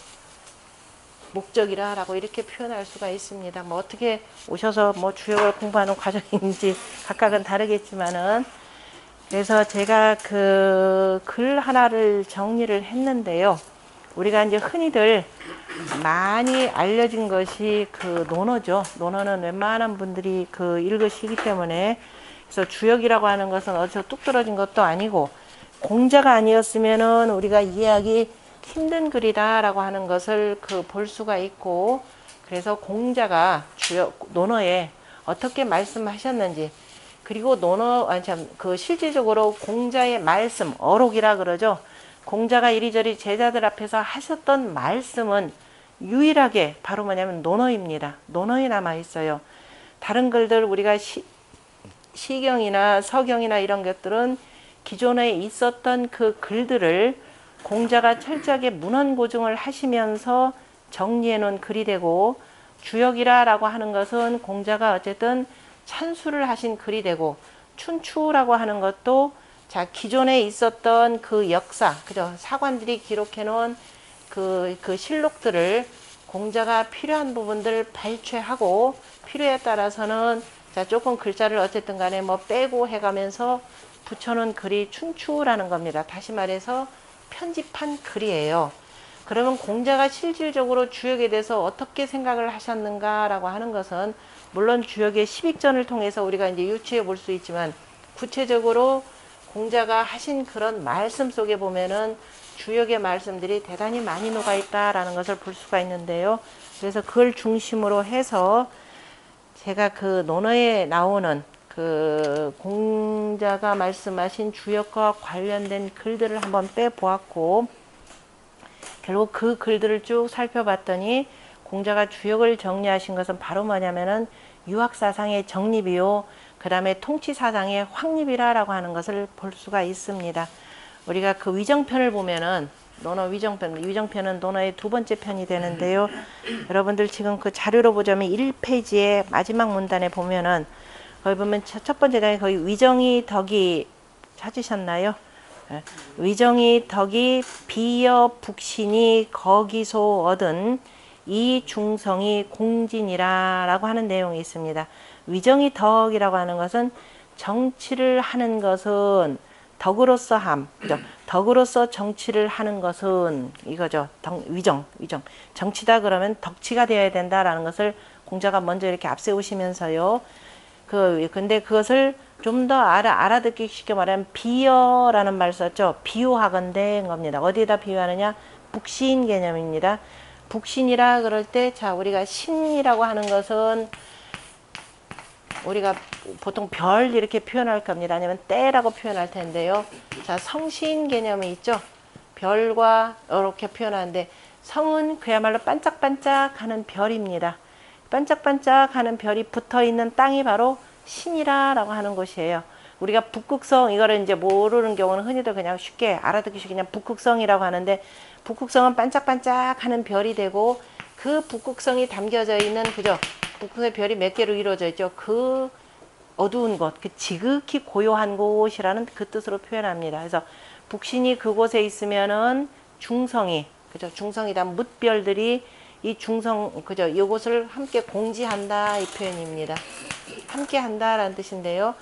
목적이라고 이렇게 표현할 수가 있습니다. 뭐 어떻게 오셔서 뭐 주역을 공부하는 과정인지 각각은 다르겠지만은 그래서 제가 그 글 하나를 정리를 했는데요. 우리가 이제 흔히들 많이 알려진 것이 그 논어죠. 논어는 웬만한 분들이 그 읽으시기 때문에 그래서 주역이라고 하는 것은 어디서 뚝 떨어진 것도 아니고 공자가 아니었으면은 우리가 이해하기 힘든 글이다라고 하는 것을 그 볼 수가 있고 그래서 공자가 주역 논어에 어떻게 말씀하셨는지 그리고 그 실질적으로 공자의 말씀 어록이라 그러죠. 공자가 이리저리 제자들 앞에서 하셨던 말씀은 유일하게 바로 뭐냐면 논어입니다. 논어에 남아 있어요. 다른 글들 우리가 시경이나 서경이나 이런 것들은 기존에 있었던 그 글들을 공자가 철저하게 문헌고증을 하시면서 정리해 놓은 글이 되고 주역이라고 하는 것은 공자가 어쨌든 찬수를 하신 글이 되고, 춘추라고 하는 것도 자 기존에 있었던 그 역사, 그죠? 사관들이 기록해 놓은 그 실록들을 공자가 필요한 부분들 발췌하고, 필요에 따라서는 자 조금 글자를 어쨌든 간에 뭐 빼고 해가면서 붙여놓은 글이 춘추라는 겁니다. 다시 말해서 편집한 글이에요. 그러면 공자가 실질적으로 주역에 대해서 어떻게 생각을 하셨는가라고 하는 것은 물론 주역의 십익전을 통해서 우리가 이제 유추해 볼 수 있지만, 구체적으로 공자가 하신 그런 말씀 속에 보면은 주역의 말씀들이 대단히 많이 녹아 있다라는 것을 볼 수가 있는데요. 그래서 그걸 중심으로 해서 제가 그 논어에 나오는 그 공자가 말씀하신 주역과 관련된 글들을 한번 빼보았고, 결국 그 글들을 쭉 살펴봤더니 공자가 주역을 정리하신 것은 바로 뭐냐면은 유학사상의 정립이요, 그 다음에 통치사상의 확립이라고 하는 것을 볼 수가 있습니다. 우리가 그 위정편을 보면은 논어 위정편은 논어의 두 번째 편이 되는데요. 여러분들 지금 그 자료로 보자면 1페이지의 마지막 문단에 보면은 거기 보면 첫 번째 장에 거기 위정이 덕이 찾으셨나요? 위정이 덕이 비여 북신이 거기서 얻은 이 중성이 공진이라 라고 하는 내용이 있습니다. 위정이 덕이라고 하는 것은 정치를 하는 것은 덕으로서 함, 그죠? 덕으로서 정치를 하는 것은 이거죠. 위정. 정치다 그러면 덕치가 되어야 된다라는 것을 공자가 먼저 이렇게 앞세우시면서요. 근데 그것을 좀 더 알아듣기 쉽게 말하면 비여라는 말 썼죠. 비유하건대인 겁니다. 어디에다 비유하느냐? 북신 개념입니다. 북신이라 그럴 때, 자, 우리가 신이라고 하는 것은 우리가 보통 별 이렇게 표현할 겁니다. 아니면 때라고 표현할 텐데요. 자, 성신 개념이 있죠. 별과 이렇게 표현하는데, 성은 그야말로 반짝반짝하는 별입니다. 반짝반짝하는 별이 붙어있는 땅이 바로 신이라고 하는 곳이에요. 우리가 북극성, 이거를 이제 모르는 경우는 흔히들 그냥 쉽게 알아듣기 쉽게 그냥 북극성이라고 하는데, 북극성은 반짝반짝하는 별이 되고, 그 북극성이 담겨져 있는, 그죠? 북극의 별이 몇 개로 이루어져 있죠. 그 어두운 곳, 그 지극히 고요한 곳이라는 그 뜻으로 표현합니다. 그래서 북신이 그곳에 있으면은 중성이, 그죠? 중성이다. 뭇별들이 이 중성, 그죠? 이곳을 함께 공지한다. 이 표현입니다. 함께 한다라는 뜻인데요.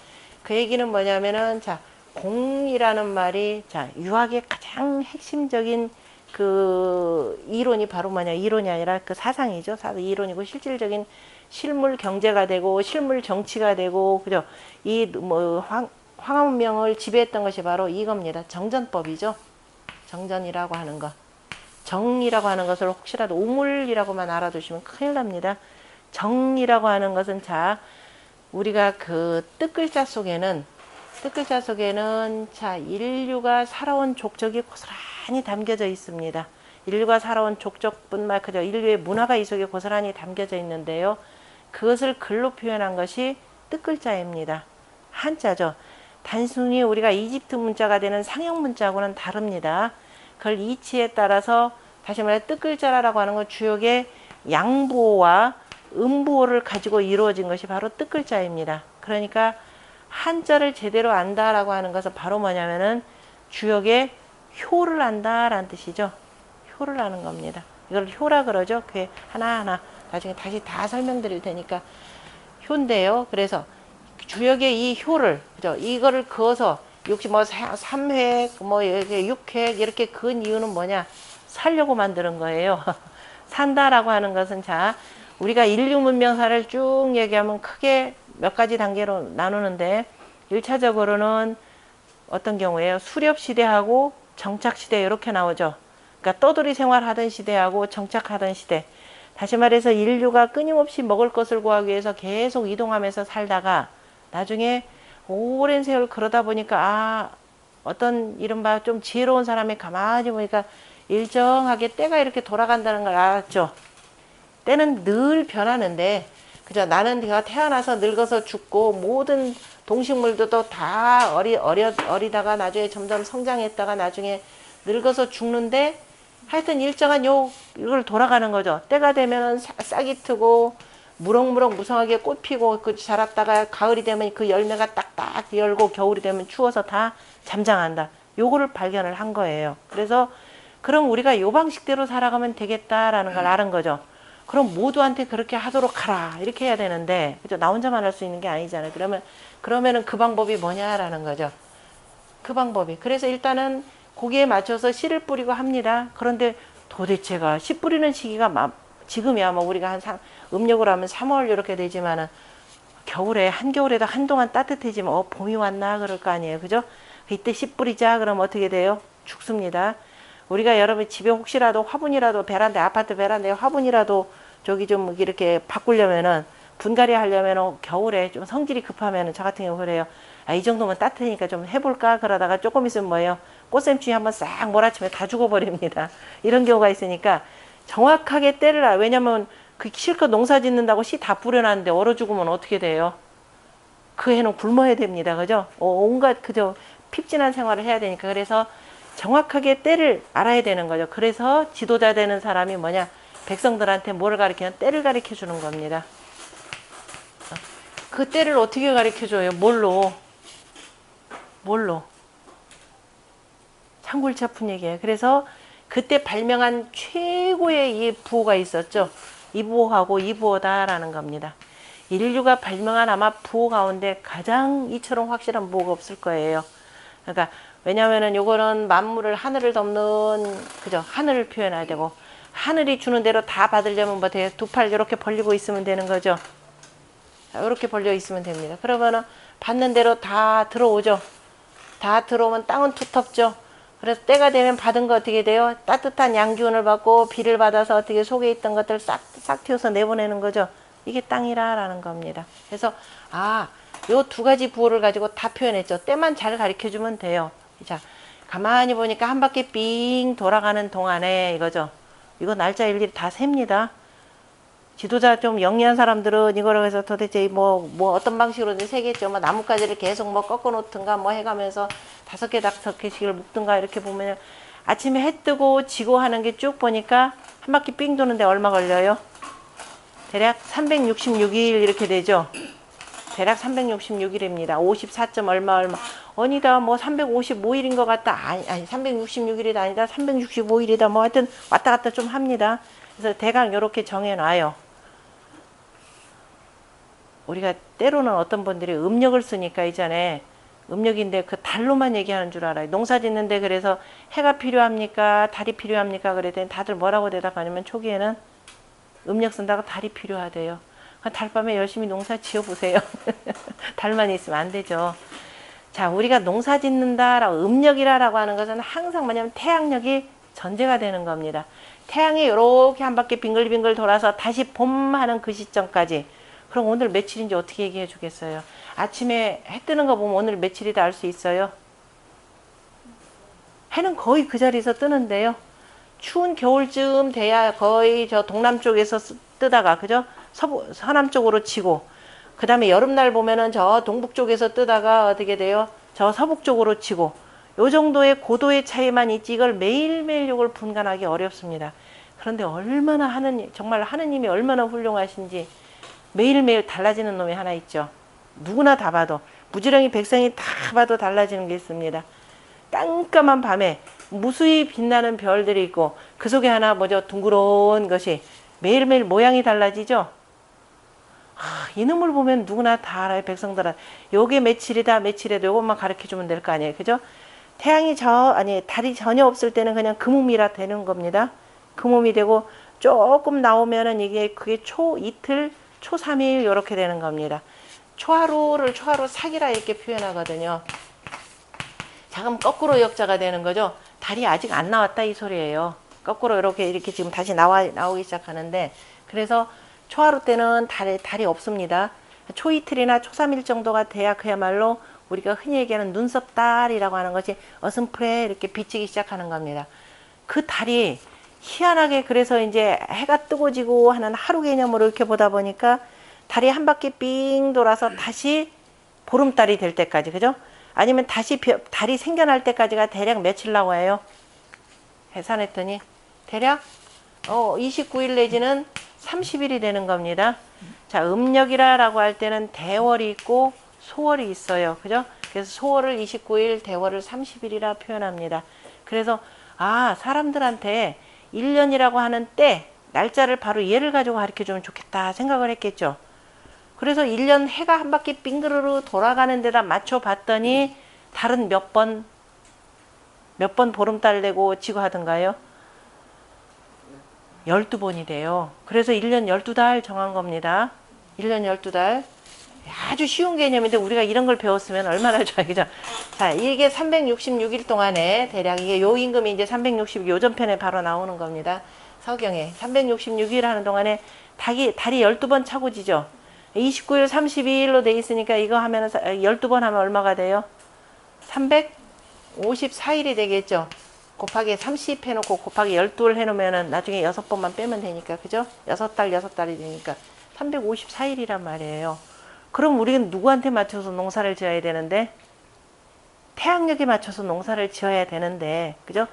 그 얘기는 뭐냐면은, 자, 공이라는 말이, 자, 유학의 가장 핵심적인 그 이론이 바로 뭐냐? 이론이 아니라 그 사상이죠. 이론이고 실질적인 실물 경제가 되고 실물 정치가 되고, 그죠? 이 뭐 황하문명을 지배했던 것이 바로 이겁니다. 정전법이죠. 정전이라고 하는 것. 정이라고 하는 것을 혹시라도 우물이라고만 알아두시면 큰일 납니다. 정이라고 하는 것은, 자, 우리가 그 뜻글자 속에는 자, 인류가 살아온 족적이 고스란히 담겨져 있습니다. 인류가 살아온 족적뿐만 그저 인류의 문화가 이 속에 고스란히 담겨져 있는데요. 그것을 글로 표현한 것이 뜻글자입니다. 한자죠. 단순히 우리가 이집트 문자가 되는 상형 문자하고는 다릅니다. 그걸 이치에 따라서 다시 말해 뜻글자라고 하는 건 주역의 양보와 음보를 가지고 이루어진 것이 바로 뜻글자입니다. 그러니까 한자를 제대로 안다라고 하는 것은 바로 뭐냐면은 주역의 효를 안다라는 뜻이죠. 효를 아는 겁니다. 이걸 효라 그러죠. 그 하나하나 나중에 다시 다 설명드릴 테니까 효인데요. 그래서 주역의 이 효를, 그죠? 이거를 그어서 역시 뭐 3획, 뭐 이렇게 6획 이렇게 그은 이유는 뭐냐? 살려고 만드는 거예요. 산다라고 하는 것은, 자, 우리가 인류 문명사를 쭉 얘기하면 크게 몇 가지 단계로 나누는데, 1차적으로는 어떤 경우에요? 수렵시대하고 정착시대 이렇게 나오죠. 그러니까 떠돌이 생활하던 시대하고 정착하던 시대. 다시 말해서 인류가 끊임없이 먹을 것을 구하기 위해서 계속 이동하면서 살다가 나중에 오랜 세월 그러다 보니까 어떤 이른바 좀 지혜로운 사람이 가만히 보니까 일정하게 때가 이렇게 돌아간다는 걸 알았죠. 때는 늘 변하는데, 그죠? 나는 내가 태어나서 늙어서 죽고 모든 동식물들도 다 어리다가 나중에 점점 성장했다가 나중에 늙어서 죽는데, 하여튼 일정한 이걸 돌아가는 거죠. 때가 되면 싹이 트고 무럭무럭 무성하게 꽃 피고 그 자랐다가 가을이 되면 그 열매가 딱딱 열고 겨울이 되면 추워서 다 잠잠한다. 요거를 발견을 한 거예요. 그래서 그럼 우리가 요 방식대로 살아가면 되겠다라는 걸 알은 거죠. 그럼 모두한테 그렇게 하도록 하라 이렇게 해야 되는데 그죠? 나 혼자만 할 수 있는 게 아니잖아요. 그러면은 그 방법이 뭐냐라는 거죠. 그 방법이. 그래서 일단은 거기에 맞춰서 씨를 뿌리고 합니다. 그런데 도대체가 씨 뿌리는 시기가 지금이야 뭐 우리가 음력으로 하면 3월 이렇게 되지만은 겨울에 한겨울에도 한동안 따뜻해지면 봄이 왔나 그럴 거 아니에요. 그죠? 이때 씨 뿌리자 그러면 어떻게 돼요? 죽습니다. 우리가 여러분 집에 혹시라도 화분이라도 아파트 베란다에 화분이라도 저기 좀 이렇게 바꾸려면은 분갈이 하려면은 겨울에 좀 성질이 급하면은 저 같은 경우 그래요. 이 정도면 따뜻하니까 좀 해볼까 그러다가 조금 있으면 뭐예요? 꽃샘추위 한번 싹 몰아치면 다 죽어버립니다. 이런 경우가 있으니까 정확하게 때를 왜냐면 그 실컷 농사 짓는다고 씨 다 뿌려놨는데 얼어 죽으면 어떻게 돼요? 그 해는 굶어야 됩니다. 그죠? 온갖 그저 핍진한 생활을 해야 되니까 그래서 정확하게 때를 알아야 되는 거죠. 그래서 지도자 되는 사람이 뭐냐? 백성들한테 뭘 가르치면 때를 가르쳐 주는 겁니다. 그 때를 어떻게 가르쳐 줘요? 뭘로? 참골치 아픈 얘기예요. 그래서 그때 발명한 최고의 이 부호가 있었죠. 이 부호하고 이 부호다라는 겁니다. 인류가 발명한 아마 부호 가운데 가장 이처럼 확실한 부호가 없을 거예요. 그러니까 왜냐면은 요거는 만물을 하늘을 덮는 그죠? 하늘을 표현해야 되고 하늘이 주는 대로 다 받으려면 뭐 돼요? 두 팔 이렇게 벌리고 있으면 되는 거죠. 이렇게 벌려 있으면 됩니다. 그러면은 받는 대로 다 들어오죠. 다 들어오면 땅은 두텁죠. 그래서 때가 되면 받은 거 어떻게 돼요? 따뜻한 양기운을 받고 비를 받아서 어떻게 속에 있던 것들 싹 튀어서 내보내는 거죠. 이게 땅이라라는 겁니다. 그래서 요 두 가지 부호를 가지고 다 표현했죠. 때만 잘 가르쳐주면 돼요. 자, 가만히 보니까 한 바퀴 삥 돌아가는 동안에 이거죠. 이거 날짜 일일이 다 셉니다. 지도자 좀 영리한 사람들은 이거를 해서 도대체 뭐 어떤 방식으로든 세겠죠. 뭐 나뭇가지를 계속 뭐 꺾어 놓든가 뭐 해가면서 5개씩을 묶든가 이렇게 보면 아침에 해 뜨고 지고 하는 게 쭉 보니까 한 바퀴 삥 도는데 얼마 걸려요? 대략 366일 이렇게 되죠. 대략 366일입니다. 54점 얼마. 어니다 뭐 355일인 것 같다. 아니 366일이 아니다. 365일이다. 뭐 하여튼 왔다 갔다 좀 합니다. 그래서 대강 이렇게 정해놔요. 우리가 때로는 어떤 분들이 음력을 쓰니까 이전에 음력인데 그 달로만 얘기하는 줄 알아요. 농사 짓는데 그래서 해가 필요합니까? 달이 필요합니까? 그랬더니 다들 뭐라고 대답하냐면 초기에는 음력 쓴다고 달이 필요하대요. 달밤에 열심히 농사 지어보세요. 달만 있으면 안 되죠. 자, 우리가 농사 짓는다라고 음력이라고 하는 것은 항상 뭐냐면 태양력이 전제가 되는 겁니다. 태양이 이렇게 한 바퀴 빙글빙글 돌아서 다시 봄하는 그 시점까지. 그럼 오늘 며칠인지 어떻게 얘기해 주겠어요? 아침에 해 뜨는 거 보면 오늘 며칠이다 알 수 있어요? 해는 거의 그 자리에서 뜨는데요. 추운 겨울쯤 돼야 거의 저 동남쪽에서 뜨다가 그죠? 서남 쪽으로 치고 그 다음에 여름날 보면은 저 동북 쪽에서 뜨다가 어떻게 돼요? 저 서북 쪽으로 치고 요 정도의 고도의 차이만 있지 이걸 매일매일 이걸 분간하기 어렵습니다. 그런데 얼마나 정말 하느님이 얼마나 훌륭하신지 매일매일 달라지는 놈이 하나 있죠. 누구나 다 봐도 무지렁이 백성이 다 봐도 달라지는 게 있습니다. 깜깜한 밤에 무수히 빛나는 별들이 있고 그 속에 하나 뭐죠? 둥그러운 것이 매일매일 모양이 달라지죠. 이놈을 보면 누구나 다 알아요. 백성들은 요게 며칠이다 며칠에도 요것만 가르쳐주면 될 거 아니에요. 그죠? 달이 전혀 없을 때는 그냥 금음이라 되는 겁니다. 금음이 되고 조금 나오면은 그게 초 이틀 초 3일 이렇게 되는 겁니다. 초하루를 초하루 사기라 이렇게 표현하거든요. 자, 그럼 거꾸로 역자가 되는 거죠. 달이 아직 안 나왔다 이 소리예요. 거꾸로 이렇게 지금 다시 나오기 시작하는데 그래서 초하루 때는 달이 없습니다. 초 이틀이나 초 3일 정도가 돼야 그야말로 우리가 흔히 얘기하는 눈썹달이라고 하는 것이 어슴푸레 이렇게 비치기 시작하는 겁니다. 그 달이 희한하게 그래서 이제 해가 뜨고 지고 하는 하루 개념으로 이렇게 보다 보니까 달이 한 바퀴 삥 돌아서 다시 보름달이 될 때까지 그죠? 아니면 다시 달이 생겨날 때까지가 대략 며칠라고 해요? 계산했더니 대략 29일 내지는 30일이 되는 겁니다. 자, 음력이라고 할 때는 대월이 있고 소월이 있어요. 그죠? 그래서 소월을 29일, 대월을 30일이라 표현합니다. 그래서 사람들한테 1년이라고 하는 때, 날짜를 바로 얘를 가지고 가르쳐 주면 좋겠다 생각을 했겠죠. 그래서 1년 해가 한 바퀴 빙그르르 돌아가는 데다 맞춰 봤더니 달은 몇 번 보름달 되고 지고 하던가요? 12번이 돼요. 그래서 1년 12달 정한 겁니다. 1년 12달. 아주 쉬운 개념인데 우리가 이런 걸 배웠으면 얼마나 좋아요. 그죠? 자, 이게 366일 동안에 대략 이게 요 임금이 이제 360 요전편에 바로 나오는 겁니다. 서경에 366일 하는 동안에 달이 12번 차고 지죠. 29일 32일로 돼 있으니까 이거 하면 12번 하면 얼마가 돼요? 354일이 되겠죠. 곱하기 30 해놓고 곱하기 12를 해놓으면 나중에 6번만 빼면 되니까, 그죠? 6달이 되니까 354일이란 말이에요. 그럼 우리는 누구한테 맞춰서 농사를 지어야 되는데? 태양력에 맞춰서 농사를 지어야 되는데, 그죠?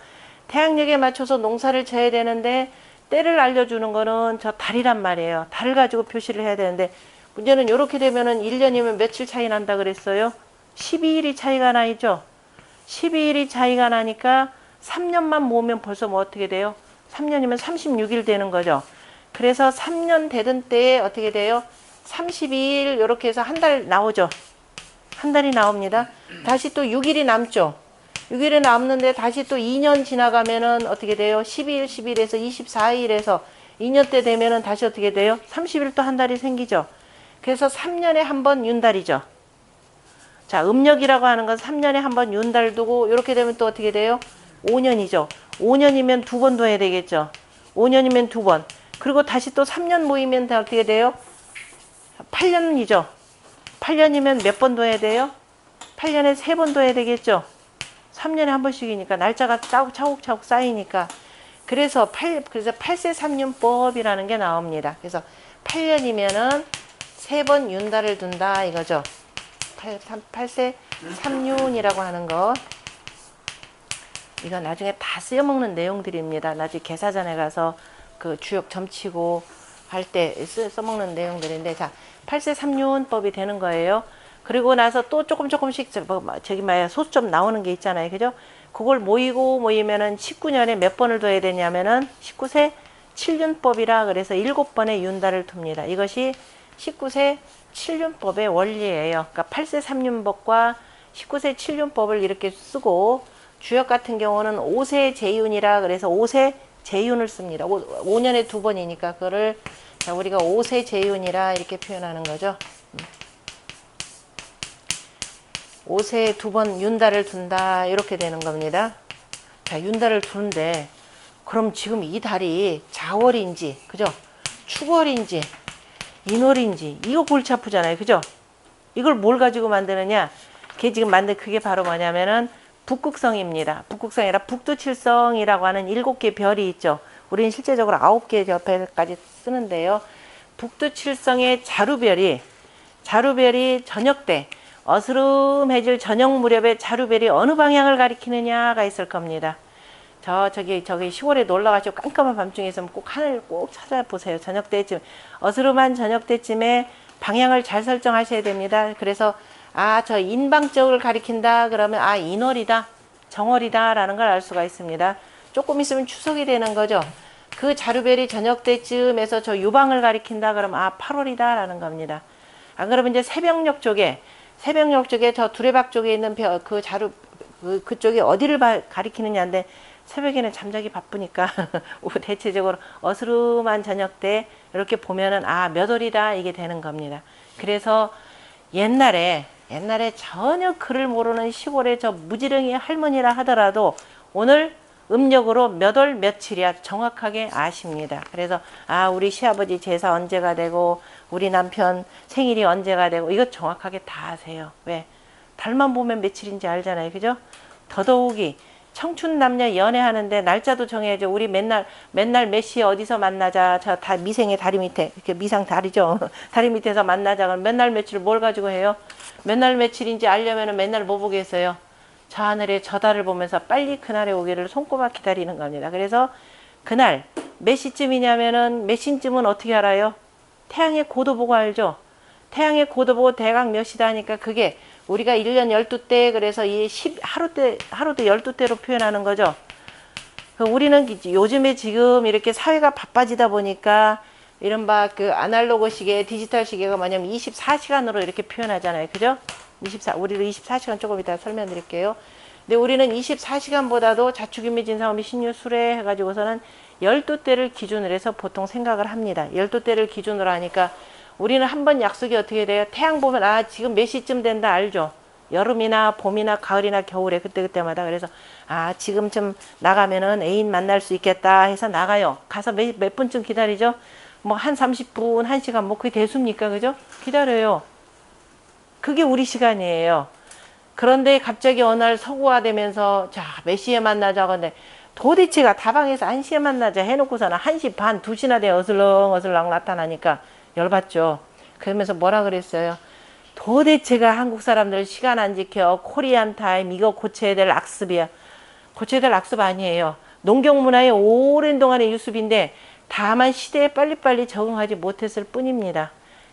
태양력에 맞춰서 농사를 지어야 되는데 때를 알려주는 거는 저 달이란 말이에요. 달을 가지고 표시를 해야 되는데, 문제는 이렇게 되면은 1년이면 며칠 차이 난다 그랬어요? 12일이 차이가 나죠? 12일이 차이가 나니까 3년만 모으면 벌써 뭐 어떻게 돼요? 3년이면 36일 되는 거죠. 그래서 3년 되던 때에 어떻게 돼요? 32일 이렇게 해서 한 달 나오죠. 한 달이 나옵니다. 다시 또 6일이 남죠. 6일이 남는데 다시 또 2년 지나가면은 어떻게 돼요? 12일, 11일에서 24일에서 2년 때 되면은 다시 어떻게 돼요? 30일 또 한 달이 생기죠. 그래서 3년에 한 번 윤달이죠. 자, 음력이라고 하는 건 3년에 한 번 윤달 두고 이렇게 되면 또 어떻게 돼요? 5년이죠. 5년이면 2번 둬야 되겠죠. 5년이면 2번. 그리고 다시 또 3년 모이면 어떻게 돼요? 8년이죠. 8년이면 몇 번 둬야 돼요? 8년에 3번 둬야 되겠죠. 3년에 한 번씩이니까 날짜가 차곡차곡 쌓이니까. 그래서 8세 3윤법이라는 게 나옵니다. 그래서 8년이면은 3번 윤달을 둔다 이거죠. 8세 3윤이라고 하는 거. 이거 나중에 다 쓰여먹는 내용들입니다. 나중에 계사전에 가서 그 주역 점치고 할 때 써먹는 내용들인데, 자, 8세 3윤법이 되는 거예요. 그리고 나서 또 조금씩 소수점 나오는 게 있잖아요. 그죠? 그걸 모이면은 19년에 몇 번을 둬야 되냐면은 19세 7윤법이라 그래서 7번의 윤달을 둡니다. 이것이 19세 7윤법의 원리예요. 그러니까 8세 3윤법과 19세 7윤법을 이렇게 쓰고, 주역 같은 경우는 5세 제윤이라 그래서 5세 제윤을 씁니다. 5년에 2번이니까 그거를 우리가 5세 제윤이라 이렇게 표현하는 거죠. 5세에 2번 윤달을 둔다 이렇게 되는 겁니다. 자, 윤달을 두는데 그럼 지금 이 달이 자월인지, 그죠? 축월인지 인월인지 이거 골치 아프잖아요. 그죠? 이걸 뭘 가지고 만드느냐? 그게 바로 뭐냐면은 북극성입니다. 북극성이라 북두칠성이라고 하는 7개 별이 있죠. 우리는 실제적으로 9개 별까지 쓰는데요. 북두칠성의 자루별이 저녁 때 어스름해질 저녁 무렵에 자루별이 어느 방향을 가리키느냐가 있을 겁니다. 저기 시골에 놀러 가시고 깜깜한 밤중에 있으면 꼭 하늘 꼭 찾아보세요. 저녁 때쯤, 어스름한 저녁 때쯤에 방향을 잘 설정하셔야 됩니다. 그래서 저 인방 쪽을 가리킨다 그러면 인월이다, 정월이다 라는 걸 알 수가 있습니다. 조금 있으면 추석이 되는 거죠. 그 자루별이 저녁 때쯤에서 저 유방을 가리킨다 그러면 8월이다 라는 겁니다. 안 그러면 이제 새벽녘 쪽에 저 두레박 쪽에 있는 그쪽이 어디를 가리키느냐인데, 새벽에는 잠자기 바쁘니까 대체적으로 어스름한 저녁 때 이렇게 보면은 몇 월이다 이게 되는 겁니다. 그래서 옛날에 전혀 글을 모르는 시골의 저 무지렁이 할머니라 하더라도 오늘 음력으로 몇 월 며칠이야 정확하게 아십니다. 그래서 우리 시아버지 제사 언제가 되고 우리 남편 생일이 언제가 되고 이거 정확하게 다 아세요. 왜? 달만 보면 며칠인지 알잖아요. 그죠? 더더욱이 청춘 남녀 연애하는데 날짜도 정해야죠. 우리 맨날 몇 시에 어디서 만나자. 저 다 미생의 다리 밑에, 이렇게 미상 다리죠. 다리 밑에서 만나자. 그럼 맨날 며칠 뭘 가지고 해요? 맨날 며칠인지 알려면 맨날 뭐 보겠어요? 저 하늘에 저 달을 보면서 빨리 그날에 오기를 손꼽아 기다리는 겁니다. 그래서 그날 몇 시쯤이냐면은 몇 시쯤은 어떻게 알아요? 태양의 고도 보고 알죠? 태양의 고도 보고 대강 몇 시다 하니까 그게 우리가 1년 12대 그래서 이 하루도 12대로 표현하는 거죠. 우리는 요즘에 지금 이렇게 사회가 바빠지다 보니까 이른바 그 아날로그 시계, 디지털 시계가 뭐냐면 24시간으로 이렇게 표현하잖아요. 그죠? 우리도 24시간 조금 이따 설명드릴게요. 근데 우리는 24시간보다도 자축인미 진사오미 신유 수레 해가지고서는 12대를 기준으로 해서 보통 생각을 합니다. 12대를 기준으로 하니까 우리는 한번 약속이 어떻게 돼요? 태양 보면 아 지금 몇 시쯤 된다 알죠? 여름이나 봄이나 가을이나 겨울에 그때마다 그래서 아 지금쯤 나가면은 애인 만날 수 있겠다 해서 나가요. 가서 몇 분쯤 기다리죠? 뭐 한 30분, 1시간 뭐 그게 대수입니까? 그죠? 기다려요. 그게 우리 시간이에요. 그런데 갑자기 어느 날 서구화되면서 자 몇 시에 만나자 근데 도대체가 다방에서 1시에 만나자 해놓고서는 1시 반, 2시나 돼 어슬렁어슬렁 나타나니까 열받죠. 그러면서 뭐라 그랬어요? 도대체가 한국 사람들 시간 안 지켜 코리안 타임 이거 고쳐야 될 악습이야. 고쳐야 될 악습 아니에요. 농경 문화의 오랜 동안의 유습인데 다만 시대에 빨리빨리 적응하지 못했을 뿐입니다.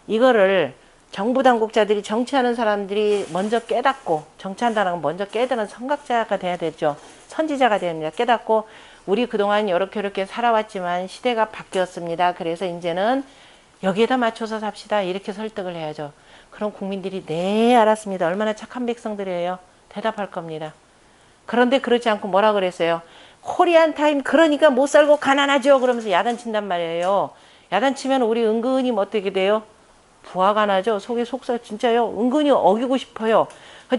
이거를 정부 당국자들이 정치하는 사람들이 먼저 깨닫고 정치한다는 건 먼저 깨닫는 선각자가 돼야 되죠. 선지자가 돼야 됩니다. 깨닫고 우리 그동안 이렇게 살아왔지만 시대가 바뀌었습니다. 그래서 이제는 여기에다 맞춰서 삽시다. 이렇게 설득을 해야죠. 그럼 국민들이 네 알았습니다. 얼마나 착한 백성들이에요. 대답할 겁니다. 그런데 그렇지 않고 뭐라 그랬어요? 코리안 타임 그러니까 못 살고 가난하죠. 그러면서 야단친단 말이에요. 야단치면 우리 은근히 뭐 어떻게 돼요? 부하가 나죠. 속에 속살 진짜요. 은근히 어기고 싶어요.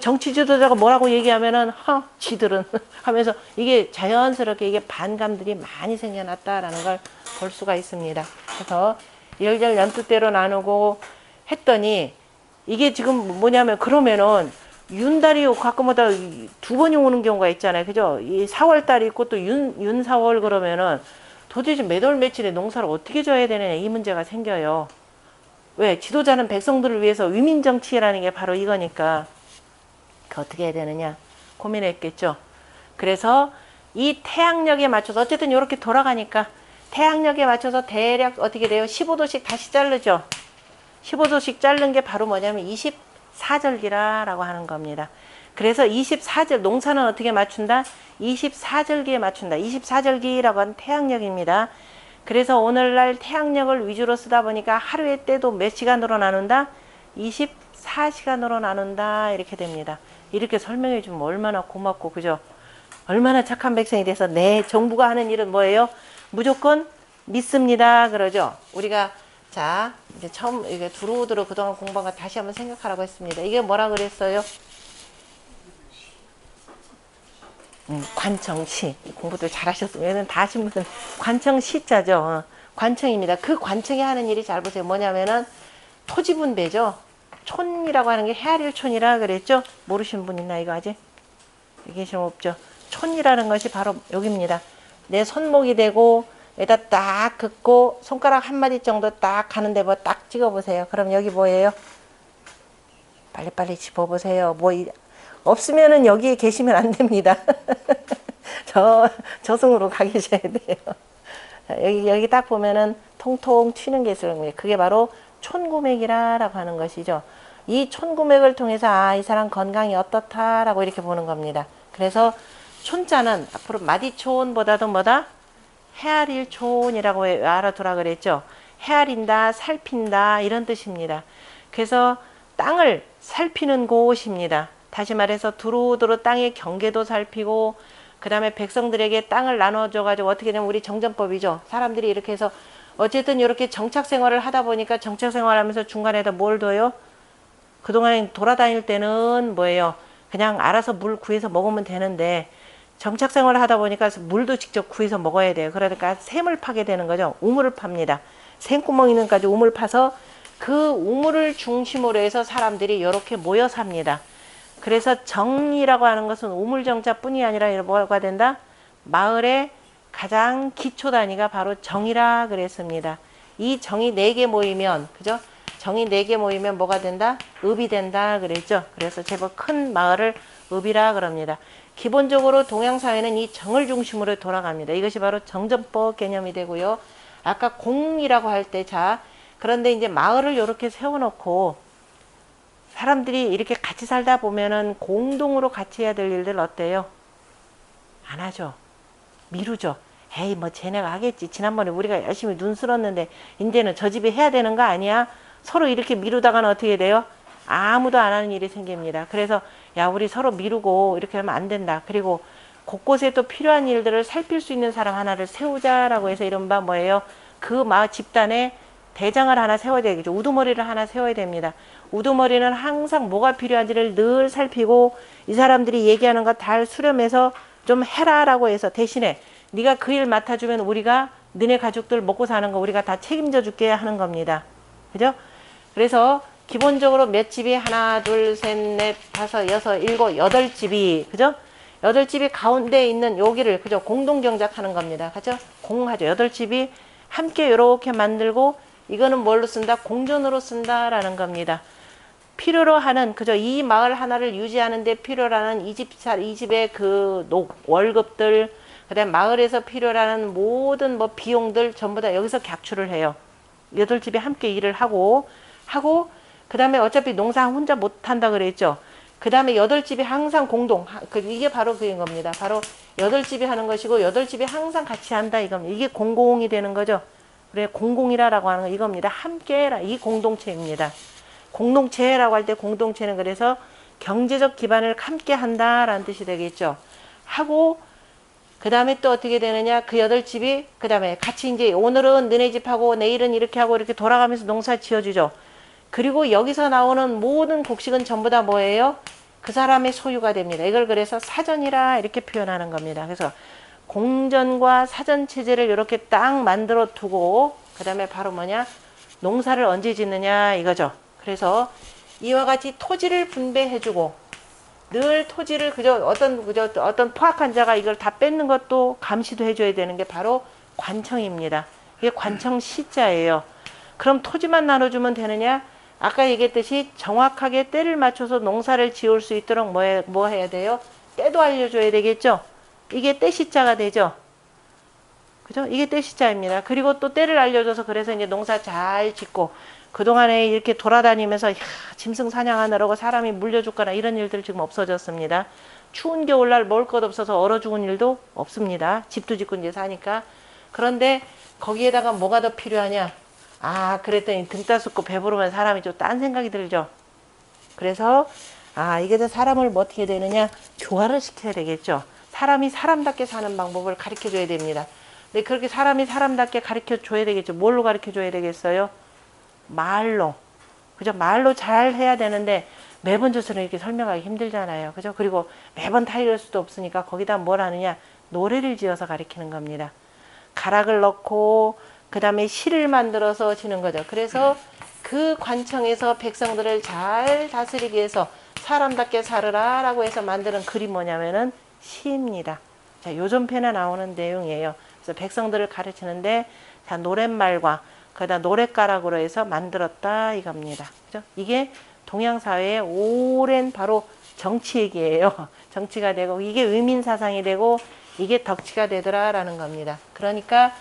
정치 지도자가 뭐라고 얘기하면은 지들은 하면서 이게 자연스럽게 이게 반감들이 많이 생겨났다라는 걸 볼 수가 있습니다. 그래서 열절 연뚜대로 나누고 했더니 이게 지금 뭐냐면 그러면은 윤달이 가끔마다 두 번이 오는 경우가 있잖아요. 그죠? 이 4월달이 있고 또 윤 4월 그러면은 도대체 몇 월 며칠에 농사를 어떻게 져야 되느냐 이 문제가 생겨요. 왜? 지도자는 백성들을 위해서 위민정치라는 게 바로 이거니까 그 어떻게 해야 되느냐 고민했겠죠. 그래서 이 태양력에 맞춰서 어쨌든 이렇게 돌아가니까 태양력에 맞춰서 대략 어떻게 돼요? 15도씩 다시 자르죠. 15도씩 자른 게 바로 뭐냐면 24절기라고 하는 겁니다. 그래서 24절 농사는 어떻게 맞춘다? 24절기에 맞춘다. 24절기라고 하는 태양력입니다. 그래서 오늘날 태양력을 위주로 쓰다 보니까 하루의 때도 몇 시간으로 나눈다? 24시간으로 나눈다. 이렇게 됩니다. 이렇게 설명해 주면 얼마나 고맙고 그죠? 얼마나 착한 백성이 돼서 네 정부가 하는 일은 뭐예요? 무조건 믿습니다. 그러죠? 우리가 자 이제 처음 이게 두루두루 그동안 공부한 거 다시 한번 생각하라고 했습니다. 이게 뭐라 그랬어요? 관청시 공부들 잘하셨으면 얘는 다 하신 분은 관청시자죠. 관청입니다. 그 관청이 하는 일이 잘 보세요. 뭐냐면은 토지 분배죠. 촌이라고 하는 게 헤아릴촌이라 그랬죠. 모르시는 분 있나 이거 아직? 계시면 없죠. 촌이라는 것이 바로 여기입니다. 내 손목이 되고 여기다 딱 긋고 손가락 한 마디 정도 딱 가는데 뭐 딱 찍어보세요. 그럼 여기 뭐예요? 빨리빨리 집어보세요. 뭐 없으면은 여기에 계시면 안 됩니다. 저승으로 가 계셔야 돼요. 여기 딱 보면은 통통 튀는 게 있어요. 그게 바로 촌구맥이라고 하는 것이죠. 이 촌구맥을 통해서 아, 이 사람 건강이 어떻다라고 이렇게 보는 겁니다. 그래서 촌자는 앞으로 마디촌보다도 뭐다? 헤아릴촌이라고 알아두라 그랬죠. 헤아린다, 살핀다 이런 뜻입니다. 그래서 땅을 살피는 곳입니다. 다시 말해서 두루두루 땅의 경계도 살피고 그 다음에 백성들에게 땅을 나눠줘가지고 어떻게 되면 우리 정전법이죠. 사람들이 이렇게 해서 어쨌든 이렇게 정착생활을 하다 보니까 정착생활하면서 중간에다 뭘 둬요? 그동안 돌아다닐 때는 뭐예요? 그냥 알아서 물 구해서 먹으면 되는데 정착생활을 하다 보니까 물도 직접 구해서 먹어야 돼요. 그러니까 샘을 파게 되는 거죠. 우물을 팝니다. 샘구멍 있는 데까지 우물 파서 그 우물을 중심으로 해서 사람들이 이렇게 모여 삽니다. 그래서 정이라고 하는 것은 우물정자뿐이 아니라 뭐가 된다? 마을의 가장 기초 단위가 바로 정이라 그랬습니다. 이 정이 4개 모이면 그죠? 정이 4개 모이면 뭐가 된다? 읍이 된다 그랬죠. 그래서 제법 큰 마을을 읍이라 그럽니다. 기본적으로 동양사회는 이 정을 중심으로 돌아갑니다. 이것이 바로 정전법 개념이 되고요. 아까 공이라고 할 때, 자, 그런데 이제 마을을 이렇게 세워놓고 사람들이 이렇게 같이 살다 보면은 공동으로 같이 해야 될 일들 어때요? 안 하죠. 미루죠. 에이, 뭐 쟤네가 하겠지. 지난번에 우리가 열심히 눈 쓸었는데 이제는 저 집이 해야 되는 거 아니야? 서로 이렇게 미루다가는 어떻게 돼요? 아무도 안 하는 일이 생깁니다. 그래서 야, 우리 서로 미루고 이렇게 하면 안 된다. 그리고 곳곳에 또 필요한 일들을 살필 수 있는 사람 하나를 세우자라고 해서 이른바 뭐예요? 그 마을 집단에 대장을 하나 세워야 되겠죠. 우두머리를 하나 세워야 됩니다. 우두머리는 항상 뭐가 필요한지를 늘 살피고 이 사람들이 얘기하는 거 다 수렴해서 좀 해라라고 해서 대신에 네가 그 일 맡아주면 우리가 너네 가족들 먹고 사는 거 우리가 다 책임져 줄게 하는 겁니다. 그죠? 그래서 기본적으로 몇 집이 하나, 둘, 셋, 넷, 다섯, 여섯, 일곱, 여덟 집이 그죠? 여덟 집이 가운데 있는 여기를 그죠? 공동 경작하는 겁니다. 그죠? 공하죠. 여덟 집이 함께 이렇게 만들고 이거는 뭘로 쓴다? 공존으로 쓴다라는 겁니다. 필요로 하는 그죠? 이 마을 하나를 유지하는데 필요로 하는 이 집의 그 월급들 그다음 마을에서 필요로 하는 모든 뭐 비용들 전부 다 여기서 객출을 해요. 여덟 집이 함께 일을 하고 그 다음에 어차피 농사 혼자 못한다 그랬죠. 그 다음에 여덟 집이 항상 공동 이게 바로 그인 겁니다. 바로 여덟 집이 하는 것이고 여덟 집이 항상 같이 한다 이겁니다. 이게 공공이 되는 거죠. 그래 공공이라고 하는 거 이겁니다. 함께해라 이 공동체입니다. 공동체라고 할 때 공동체는 그래서 경제적 기반을 함께 한다라는 뜻이 되겠죠. 하고 그 다음에 또 어떻게 되느냐 그 여덟 집이 그 다음에 같이 이제 오늘은 너네 집하고 내일은 이렇게 하고 이렇게 돌아가면서 농사 지어주죠. 그리고 여기서 나오는 모든 곡식은 전부 다 뭐예요? 그 사람의 소유가 됩니다. 이걸 그래서 사전이라 이렇게 표현하는 겁니다. 그래서 공전과 사전 체제를 이렇게 딱 만들어 두고 그 다음에 바로 뭐냐 농사를 언제 짓느냐 이거죠. 그래서 이와 같이 토지를 분배해주고 늘 토지를 어떤 포악한 자가 이걸 다 뺏는 것도 감시도 해줘야 되는 게 바로 관청입니다. 이게 관청 시자예요. 그럼 토지만 나눠주면 되느냐? 아까 얘기했듯이 정확하게 때를 맞춰서 농사를 지을 수 있도록 뭐 해야 돼요? 때도 알려줘야 되겠죠? 이게 때 시자가 되죠? 그죠? 이게 때 시자입니다. 그리고 또 때를 알려줘서 그래서 이제 농사 잘 짓고 그동안에 이렇게 돌아다니면서 짐승 사냥하느라고 사람이 물려 죽거나 이런 일들 지금 없어졌습니다. 추운 겨울날 먹을 것 없어서 얼어 죽은 일도 없습니다. 집도 짓고 이제 사니까. 그런데 거기에다가 뭐가 더 필요하냐? 아, 그랬더니 등 따숩고 배부르면 사람이 좀 딴 생각이 들죠. 그래서 이게 사람을 뭐 어떻게 되느냐? 교화를 시켜야 되겠죠. 사람이 사람답게 사는 방법을 가르쳐 줘야 됩니다. 근데 그렇게 사람이 사람답게 가르쳐 줘야 되겠죠. 뭘로 가르쳐 줘야 되겠어요? 말로. 그죠? 말로 잘 해야 되는데 매번 줘서는 이렇게 설명하기 힘들잖아요. 그죠? 그리고 매번 타이를 수도 없으니까 거기다 뭘 하느냐? 노래를 지어서 가르치는 겁니다. 가락을 넣고 그 다음에 시를 만들어서 지는 거죠. 그래서 그 관청에서 백성들을 잘 다스리기 위해서 사람답게 살으라 라고 해서 만드는 글이 뭐냐면은 시입니다. 자, 요전편에 나오는 내용이에요. 그래서 백성들을 가르치는데 자, 노랫말과 그다음 노랫가락으로 해서 만들었다 이겁니다. 그죠? 이게 동양사회의 오랜 바로 정치 얘기예요. 정치가 되고 이게 의민사상이 되고 이게 덕치가 되더라라는 겁니다. 그러니까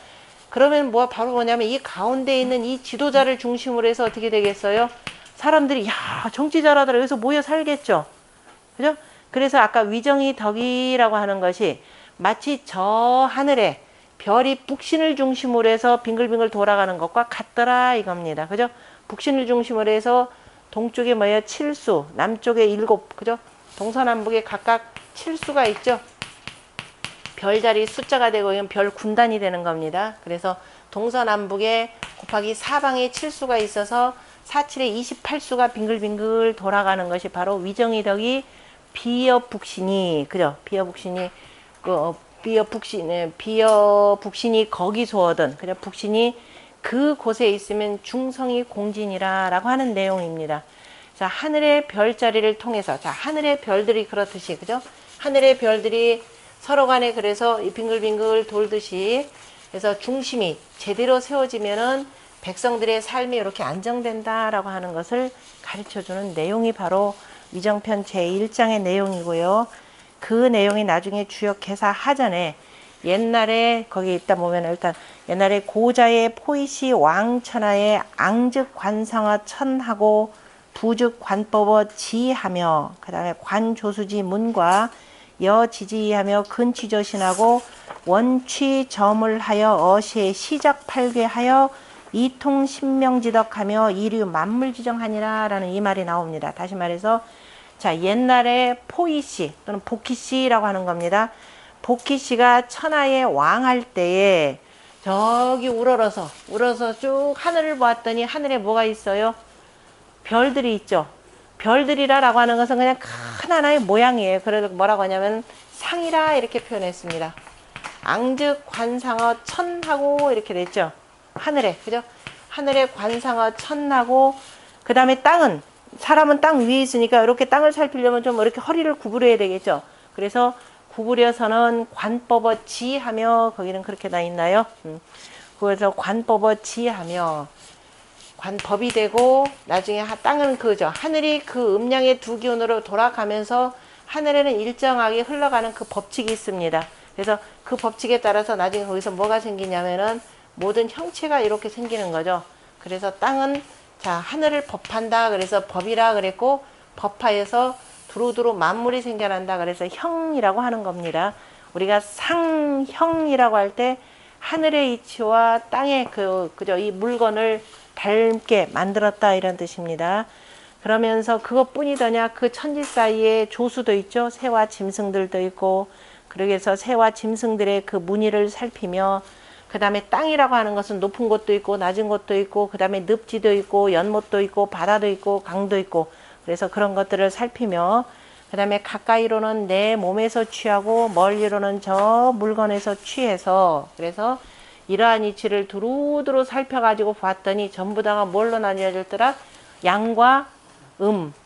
그러면 바로 뭐냐면 이 가운데 있는 이 지도자를 중심으로 해서 어떻게 되겠어요? 사람들이 야 정치 잘하더라 여기서 모여 살겠죠. 그죠? 그래서 아까 위정이 덕이라고 하는 것이 마치 저 하늘에 별이 북신을 중심으로 해서 빙글빙글 돌아가는 것과 같더라 이겁니다. 그죠? 북신을 중심으로 해서 동쪽에 뭐예요? 7수, 남쪽에 7, 그죠? 동서남북에 각각 7수가 있죠. 별자리 숫자가 되고 이건 별 군단이 되는 겁니다. 그래서 동서남북에 곱하기 사방에 7수가 있어서 4, 7에 28수가 빙글빙글 돌아가는 것이 바로 위정이덕이 비여북신이 그죠? 비여북신이 비여북신이 거기서 얻은 그냥 북신이 그 곳에 있으면 중성이 공진이라라고 하는 내용입니다. 자, 하늘의 별자리를 통해서 자, 하늘의 별들이 그렇듯이 그죠? 하늘의 별들이 서로 간에 그래서 빙글빙글 돌듯이 그래서 중심이 제대로 세워지면은 백성들의 삶이 이렇게 안정된다라고 하는 것을 가르쳐 주는 내용이 바로 위정편 제1장의 내용이고요. 그 내용이 나중에 주역 개사 하전에 옛날에 거기 있다 보면 일단 옛날에 고자의 포이시 왕천하에 앙즉 관상어 천하고 부즉 관법어 지하며 그 다음에 관조수지 문과 여지지하며 근취조신하고 원취점을 하여 어시에 시작 팔괴하여 이통 신명지덕하며 이류 만물지정하니라 라는 이 말이 나옵니다. 다시 말해서 자 옛날에 포이씨 또는 복희씨라고 하는 겁니다. 복희씨가 천하의 왕할 때에 저기 우러러서 쭉 하늘을 보았더니 하늘에 뭐가 있어요? 별들이 있죠. 별들이라고 하는 것은 그냥 큰 하나의 모양이에요. 그래서 뭐라고 하냐면 상이라 이렇게 표현했습니다. 앙즉 관상어 천하고 이렇게 됐죠. 하늘에 그죠? 하늘에 관상어 천하고 그 다음에 땅은 사람은 땅 위에 있으니까 이렇게 땅을 살피려면 좀 이렇게 허리를 구부려야 되겠죠. 그래서 구부려서는 관법어 지하며 거기는 그렇게 나 있나요? 그래서 관법어 지하며 관법이 되고 나중에 땅은 그죠. 하늘이 그 음양의 두 기운으로 돌아가면서 하늘에는 일정하게 흘러가는 그 법칙이 있습니다. 그래서 그 법칙에 따라서 나중에 거기서 뭐가 생기냐면은 모든 형체가 이렇게 생기는 거죠. 그래서 땅은 자 하늘을 법한다 그래서 법이라 그랬고 법하에서 두루두루 만물이 생겨난다 그래서 형이라고 하는 겁니다. 우리가 상형이라고 할 때 하늘의 이치와 땅의 그죠 이 물건을 닮게 만들었다 이런 뜻입니다. 그러면서 그것뿐이더냐 그 천지 사이에 조수도 있죠. 새와 짐승들도 있고 그러게서 새와 짐승들의 그 무늬를 살피며 그 다음에 땅이라고 하는 것은 높은 곳도 있고 낮은 곳도 있고 그 다음에 늪지도 있고 연못도 있고 바다도 있고 강도 있고 그래서 그런 것들을 살피며 그 다음에 가까이로는 내 몸에서 취하고 멀리로는 저 물건에서 취해서 그래서 이러한 이치를 두루두루 살펴가지고 봤더니 전부 다가 뭘로 나뉘어졌더라? 양과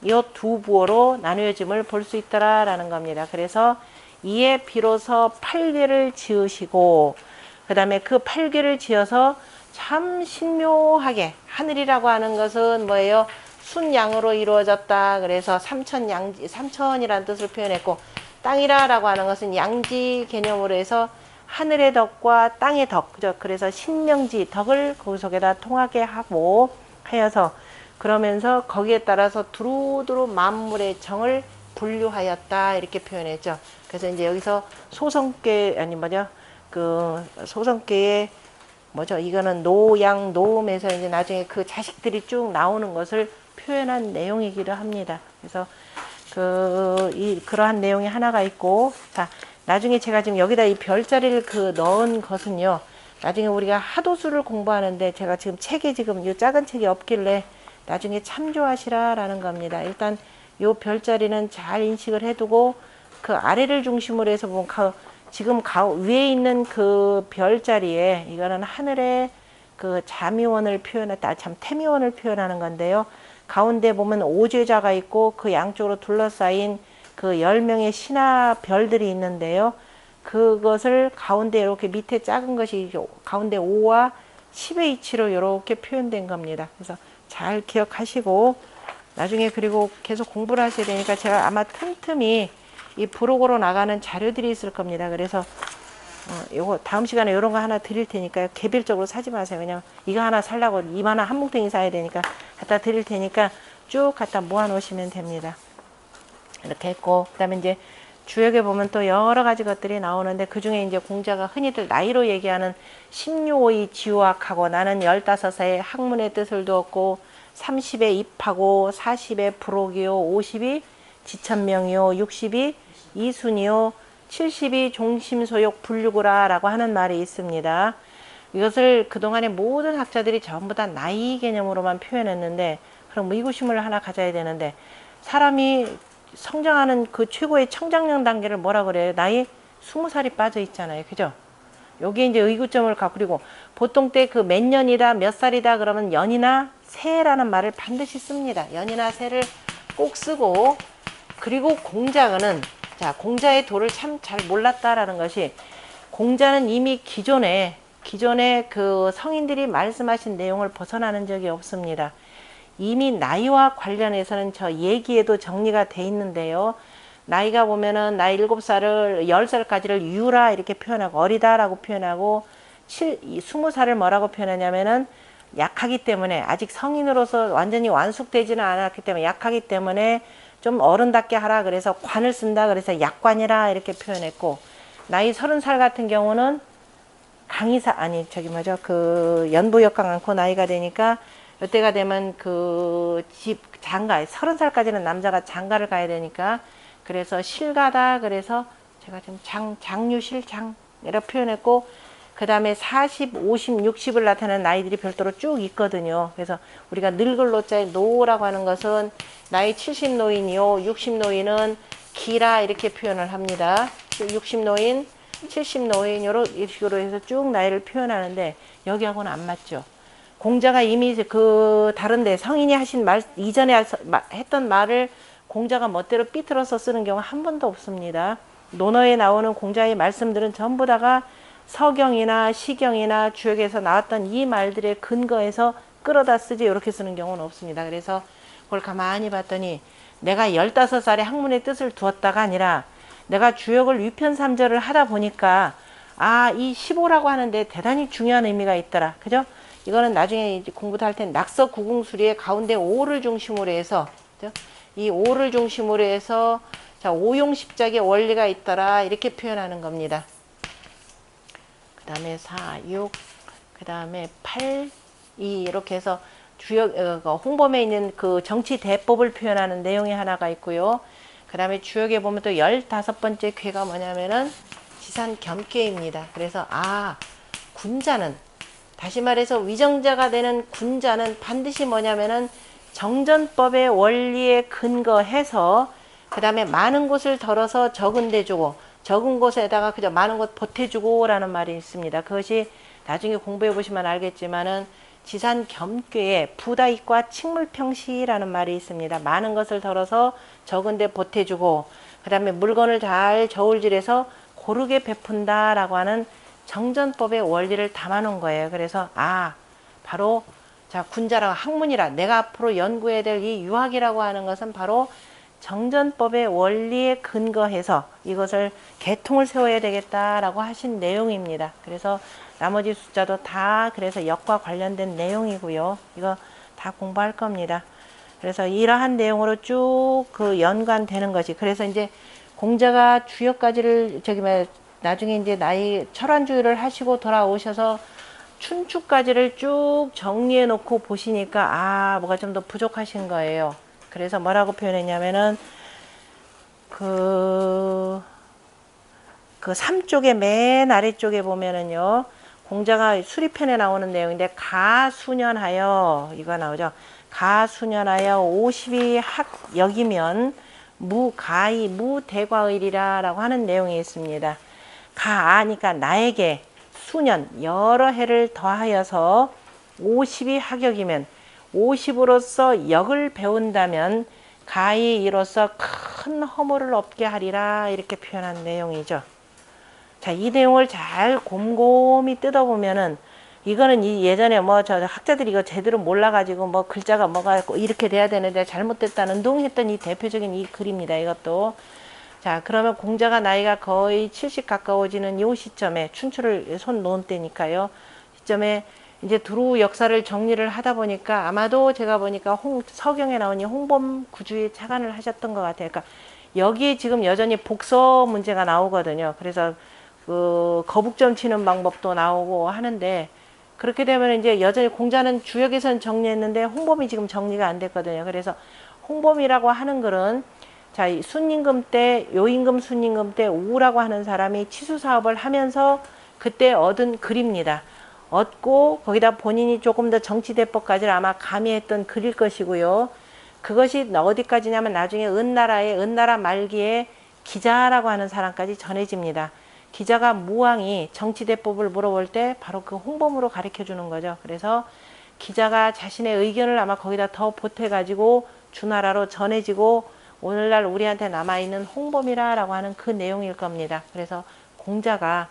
이 두 부호로 나뉘어짐을 볼 수 있더라 라는 겁니다. 그래서 이에 비로소 8개를 지으시고 그 다음에 그 8개를 지어서 참 신묘하게 하늘이라고 하는 것은 뭐예요? 순양으로 이루어졌다. 그래서 삼천이라는 뜻을 표현했고 땅이라고 하는 것은 양지 개념으로 해서 하늘의 덕과 땅의 덕, 그죠? 그래서 신명지 덕을 그 속에다 통하게 하고 하여서 그러면서 거기에 따라서 두루두루 만물의 정을 분류하였다 이렇게 표현했죠. 그래서 이제 여기서 소성계 아니 뭐죠? 그 소성계의 뭐죠? 이거는 노양 노음에서 이제 나중에 그 자식들이 쭉 나오는 것을 표현한 내용이기도 합니다. 그래서 그러한 내용이 하나가 있고 자. 나중에 제가 지금 여기다 이 별자리를 넣은 것은요. 나중에 우리가 하도수를 공부하는데 제가 지금 책에 지금 이 작은 책이 없길래 나중에 참조하시라라는 겁니다. 일단 이 별자리는 잘 인식을 해두고 그 아래를 중심으로 해서 보면 지금 위에 있는 그 별자리에 이거는 하늘의 그 자미원을 표현했다. 참 태미원을 표현하는 건데요. 가운데 보면 오죄자가 있고 그 양쪽으로 둘러싸인 그 10명의 신화 별들이 있는데요. 그것을 가운데 이렇게 밑에 작은 것이 가운데 5와 10의 이치로 이렇게 표현된 겁니다. 그래서 잘 기억하시고 나중에 그리고 계속 공부를 하셔야 되니까 제가 아마 틈틈이 이 부록으로 나가는 자료들이 있을 겁니다. 그래서 요거 다음 시간에 이런 거 하나 드릴 테니까 개별적으로 사지 마세요. 그냥 이거 하나 살라고 이만한 한 뭉탱이 사야 되니까 갖다 드릴 테니까 쭉 갖다 모아 놓으시면 됩니다. 이렇게 했고 그 다음에 이제 주역에 보면 또 여러 가지 것들이 나오는데 그 중에 이제 공자가 흔히들 나이로 얘기하는 16의 지우학하고 나는 15세 학문의 뜻을 두었고 30에 입하고 40에 부록이요 50이 지천명이요 60이 이순이요 70이 종심소욕 불류구라 라고 하는 말이 있습니다. 이것을 그동안의 모든 학자들이 전부 다 나이 개념으로만 표현했는데 그럼 의구심을 하나 가져야 되는데 사람이 성장하는 그 최고의 청장년 단계를 뭐라 그래요? 나이 20살이 빠져 있잖아요. 그죠? 여기에 이제 의구점을 갖고 그리고 보통 때 그 몇 년이다 몇 살이다 그러면 연이나 세라는 말을 반드시 씁니다. 연이나 세를 꼭 쓰고 그리고 공자는 자 공자의 도를 참 잘 몰랐다라는 것이 공자는 이미 기존에 그 성인들이 말씀하신 내용을 벗어나는 적이 없습니다. 이미 나이와 관련해서는 저 얘기에도 정리가 돼 있는데요. 나이가 보면은 나이 7살을 10살까지를 유라 이렇게 표현하고 어리다라고 표현하고 20살을 뭐라고 표현하냐면은 약하기 때문에 아직 성인으로서 완전히 완숙되지는 않았기 때문에 약하기 때문에 좀 어른답게 하라 그래서 관을 쓴다 그래서 약관이라 이렇게 표현했고 나이 30살 같은 경우는 강의사 아니 저기 뭐죠 그 연부역강 않고 나이가 되니까 이때가 되면 그 집 장가 30살까지는 남자가 장가를 가야 되니까 그래서 실가다 그래서 제가 지금 장유실장 이렇게 표현했고 그 다음에 40, 50, 60을 나타내는 나이들이 별도로 쭉 있거든요. 그래서 우리가 늙을 노자에 노라고 하는 것은 나이 70 노인이요 60 노인은 기라 이렇게 표현을 합니다. 60 노인 70 노인 이런 식으로 해서 쭉 나이를 표현하는데 여기하고는 안 맞죠. 공자가 이미 그 다른데 성인이 하신 말 이전에 했던 말을 공자가 멋대로 삐뚤어서 쓰는 경우 한 번도 없습니다. 논어에 나오는 공자의 말씀들은 전부 다가 서경이나 시경이나 주역에서 나왔던 이 말들의 근거에서 끌어다 쓰지 이렇게 쓰는 경우는 없습니다. 그래서 그걸 가만히 봤더니 내가 15살에 학문의 뜻을 두었다가 아니라 내가 주역을 위편삼절을 하다 보니까 이 15라고 하는데 대단히 중요한 의미가 있더라. 그죠? 이거는 나중에 이제 공부도 할 텐데 낙서 구궁수리의 가운데 5를 중심으로 해서 그죠? 이 5를 중심으로 해서 자, 오용십작의 원리가 있더라 이렇게 표현하는 겁니다. 그 다음에 4, 6, 그 다음에 8, 2 이렇게 해서 주역 홍범에 있는 그 정치 대법을 표현하는 내용이 하나가 있고요. 그 다음에 주역에 보면 또 15번째 쾌가 뭐냐면은 지산겸괴입니다. 그래서 군자는 다시 말해서 위정자가 되는 군자는 반드시 뭐냐면은 정전법의 원리에 근거해서 그 다음에 많은 곳을 덜어서 적은 데 주고 적은 곳에다가 그저 많은 곳 보태주고 라는 말이 있습니다. 그것이 나중에 공부해 보시면 알겠지만은 지산겸괴에 부다익과 칙물평시라는 말이 있습니다. 많은 것을 덜어서 적은 데 보태주고 그 다음에 물건을 잘 저울질해서 고르게 베푼다 라고 하는 정전법의 원리를 담아 놓은 거예요. 그래서 바로 자 군자라고 학문이라 내가 앞으로 연구해야 될 이 유학이라고 하는 것은 바로 정전법의 원리에 근거해서 이것을 계통을 세워야 되겠다라고 하신 내용입니다. 그래서 나머지 숫자도 다 그래서 역과 관련된 내용이고요. 이거 다 공부할 겁니다. 그래서 이러한 내용으로 쭉 그 연관되는 것이 그래서 이제 공자가 주역까지를 나중에 이제 나이 철환주의를 하시고 돌아오셔서 춘추까지를 쭉 정리해 놓고 보시니까 뭐가 좀 더 부족하신 거예요. 그래서 뭐라고 표현했냐면은 그 3쪽의 맨 아래쪽에 보면은요. 공자가 수리편에 나오는 내용인데 가수년하여 이거 나오죠. 가수년하여 50이 학역이면 무가의 무대과의리라 라고 하는 내용이 있습니다. 가니까 나에게 수년 여러 해를 더하여서 50이 학역이면 50으로서 역을 배운다면 가히 이로써 큰 허물을 없게 하리라 이렇게 표현한 내용이죠. 자, 이 내용을 잘 곰곰이 뜯어보면은 이거는 예전에 저 학자들이 이거 제대로 몰라가지고 글자가 뭐가 이렇게 돼야 되는데 잘못됐다는 둥 했던 이 대표적인 이 글입니다. 이것도. 자, 그러면 공자가 나이가 거의 70 가까워지는 이 시점에 춘추를 손 놓은 때니까요. 시점에 이제 두루 역사를 정리를 하다 보니까 아마도 제가 보니까 서경에 나오니 홍범 구주에 착안을 하셨던 것 같아요. 그러니까 여기에 지금 여전히 복서 문제가 나오거든요. 그래서 그 거북점 치는 방법도 나오고 하는데 그렇게 되면 이제 여전히 공자는 주역에서는 정리했는데 홍범이 지금 정리가 안 됐거든요. 그래서 홍범이라고 하는 글은 자, 순임금 때 요임금 순임금 때 우라고 하는 사람이 치수 사업을 하면서 그때 얻은 글입니다. 얻고 거기다 본인이 조금 더 정치대법까지를 아마 가미했던 글일 것이고요. 그것이 어디까지냐면 나중에 은나라 말기에 기자라고 하는 사람까지 전해집니다. 기자가 무왕이 정치대법을 물어볼 때 바로 그 홍범으로 가르쳐 주는 거죠. 그래서 기자가 자신의 의견을 아마 거기다 더 보태가지고 주나라로 전해지고 오늘날 우리한테 남아있는 홍범이라고 하는 그 내용일 겁니다. 그래서 공자가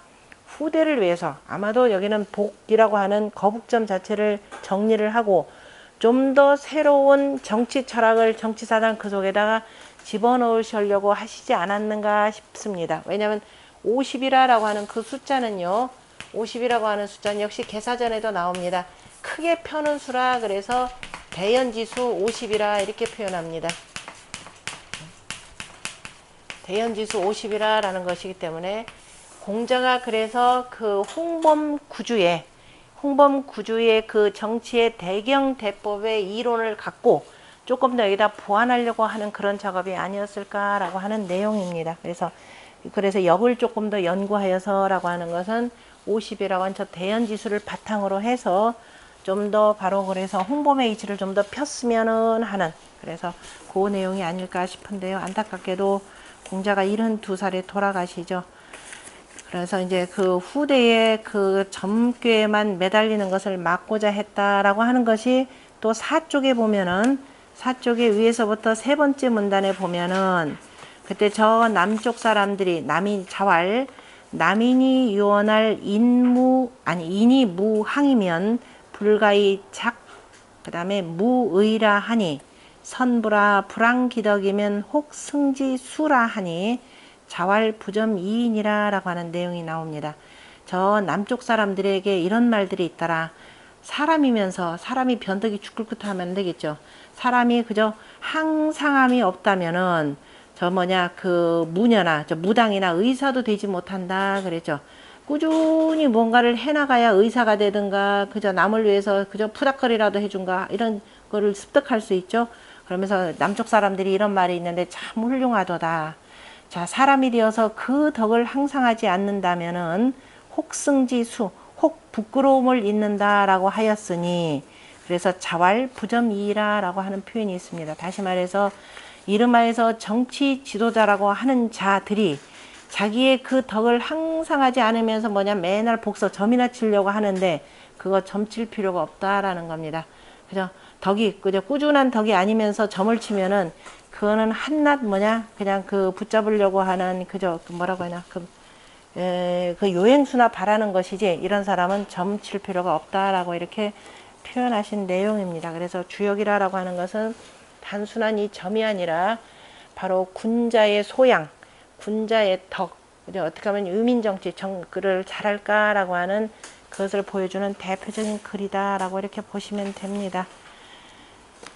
후대를 위해서 아마도 여기는 복이라고 하는 거북점 자체를 정리를 하고 좀 더 새로운 정치 철학을 정치사상 그 속에다가 집어넣으시려고 하시지 않았는가 싶습니다. 왜냐하면 50이라고 하는 그 숫자는요. 50이라고 하는 숫자는 역시 개사전에도 나옵니다. 크게 펴는 수라 그래서 대연지수 50이라 이렇게 표현합니다. 대연지수 50이라 라는 것이기 때문에 공자가 그래서 그 홍범구주의 그 정치의 대경대법의 이론을 갖고 조금 더 여기다 보완하려고 하는 그런 작업이 아니었을까라고 하는 내용입니다. 그래서 역을 조금 더 연구하여서라고 하는 것은 50이라고 하는 저 대연지수를 바탕으로 해서 좀 더 바로 그래서 홍범의 이치를 좀 더 폈으면은 하는 그래서 그 내용이 아닐까 싶은데요. 안타깝게도 공자가 72살에 돌아가시죠. 그래서 이제 그 후대에 그 점괘만 매달리는 것을 막고자 했다라고 하는 것이 또 사쪽에 보면은 사쪽에 위에서부터 세 번째 문단에 보면은 그때 저 남쪽 사람들이 남인 자왈 남인이 유언할 인이 무항이면 불가이 작 그다음에 무의라 하니 선부라 불황기덕이면 혹 승지수라 하니 자왈 부점 이인이라 라고 하는 내용이 나옵니다. 저 남쪽 사람들에게 이런 말들이 있더라. 사람이면서 사람이 변덕이 죽을 듯 하면 되겠죠. 사람이 그저 항상함이 없다면은 저 그 무녀나 저 무당이나 의사도 되지 못한다 그랬죠. 꾸준히 뭔가를 해나가야 의사가 되든가 그저 남을 위해서 그저 푸닥거리라도 해준가 이런 거를 습득할 수 있죠. 그러면서 남쪽 사람들이 이런 말이 있는데 참 훌륭하도다. 자, 사람이 되어서 그 덕을 항상하지 않는다면은 혹승지수, 혹 부끄러움을 잊는다라고 하였으니 그래서 자왈 부점이라라고 하는 표현이 있습니다. 다시 말해서 이름하여서 정치 지도자라고 하는 자들이 자기의 그 덕을 항상 하지 않으면서 맨날 복서 점이나 치려고 하는데 그거 점칠 필요가 없다라는 겁니다. 그죠? 덕이 그저 꾸준한 덕이 아니면서 점을 치면은 그거는 한낱 그냥 그 붙잡으려고 하는 그저 뭐라고 하나 그 요행수나 바라는 것이지 이런 사람은 점칠 필요가 없다라고 이렇게 표현하신 내용입니다. 그래서 주역이라고 하는 것은 단순한 이 점이 아니라 바로 군자의 소양, 군자의 덕, 어떻게 하면 유민정치 정글을 잘할까라고 하는 그것을 보여주는 대표적인 글이다라고 이렇게 보시면 됩니다.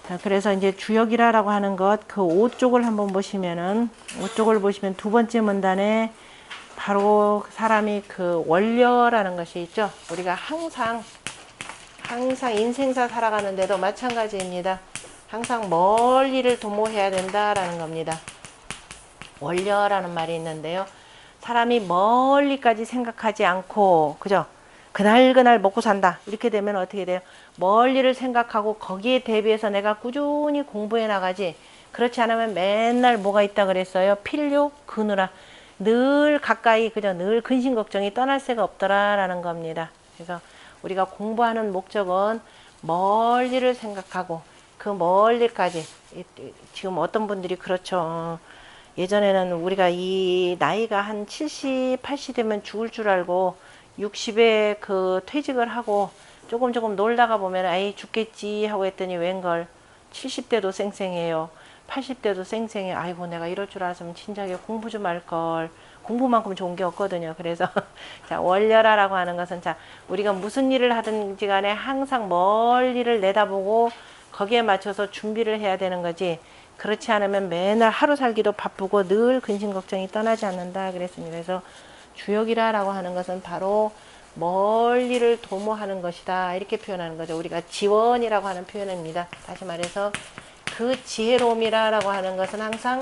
자, 그래서 이제 주역이라고 하는 것, 그 5쪽을 한번 보시면은, 5쪽을 보시면 두 번째 문단에 바로 사람이 그 원려라는 것이 있죠. 우리가 항상 인생사 살아가는데도 마찬가지입니다. 항상 멀리를 도모해야 된다라는 겁니다. 원려라는 말이 있는데요. 사람이 멀리까지 생각하지 않고, 그죠? 그날 먹고 산다. 이렇게 되면 어떻게 돼요? 멀리를 생각하고 거기에 대비해서 내가 꾸준히 공부해 나가지. 그렇지 않으면 맨날 뭐가 있다 그랬어요? 필요 그누라. 늘 가까이 그저 늘 근심 걱정이 떠날 새가 없더라라는 겁니다. 그래서 우리가 공부하는 목적은 멀리를 생각하고 그 멀리까지 지금 어떤 분들이 그렇죠. 예전에는 우리가 이 나이가 한 70, 80 되면 죽을 줄 알고 60에 그 퇴직을 하고 조금 놀다가 보면 아이 죽겠지 하고 했더니 웬걸 70대도 쌩쌩해요. 80대도 쌩쌩해. 아이고 내가 이럴 줄 알았으면 진작에 공부 좀 할걸. 공부만큼 좋은 게 없거든요. 그래서 자 원려라라고 하는 것은 자 우리가 무슨 일을 하든지 간에 항상 멀리를 내다보고 거기에 맞춰서 준비를 해야 되는 거지. 그렇지 않으면 맨날 하루 살기도 바쁘고 늘 근심 걱정이 떠나지 않는다 그랬습니다. 그래서 주역이라고 하는 것은 바로 멀리를 도모하는 것이다 이렇게 표현하는 거죠. 우리가 지원이라고 하는 표현입니다. 다시 말해서 그 지혜로움이라고 하는 것은 항상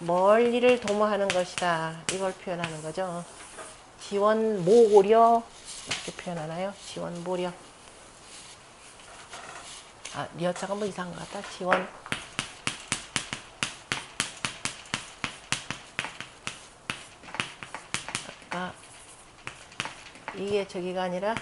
멀리를 도모하는 것이다 이걸 표현하는 거죠. 지원모려 이렇게 표현하나요? 지원모려. 아 리어자가 뭐 이상한 것 같다. 지원 이게 저기가 아니라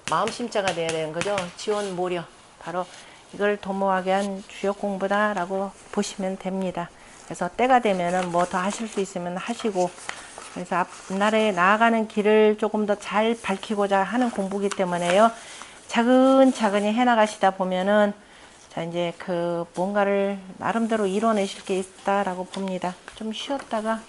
마음심자가 돼야 되는 거죠. 지원모려. 바로 이걸 도모하게 한 주역 공부다라고 보시면 됩니다. 그래서 때가 되면은 뭐 더 하실 수 있으면 하시고 그래서 앞날에 나아가는 길을 조금 더 잘 밝히고자 하는 공부이기 때문에요. 차근차근히 해나가시다 보면은 자, 이제 그 뭔가를 나름대로 이뤄내실 게 있다라고 봅니다. 좀 쉬었다가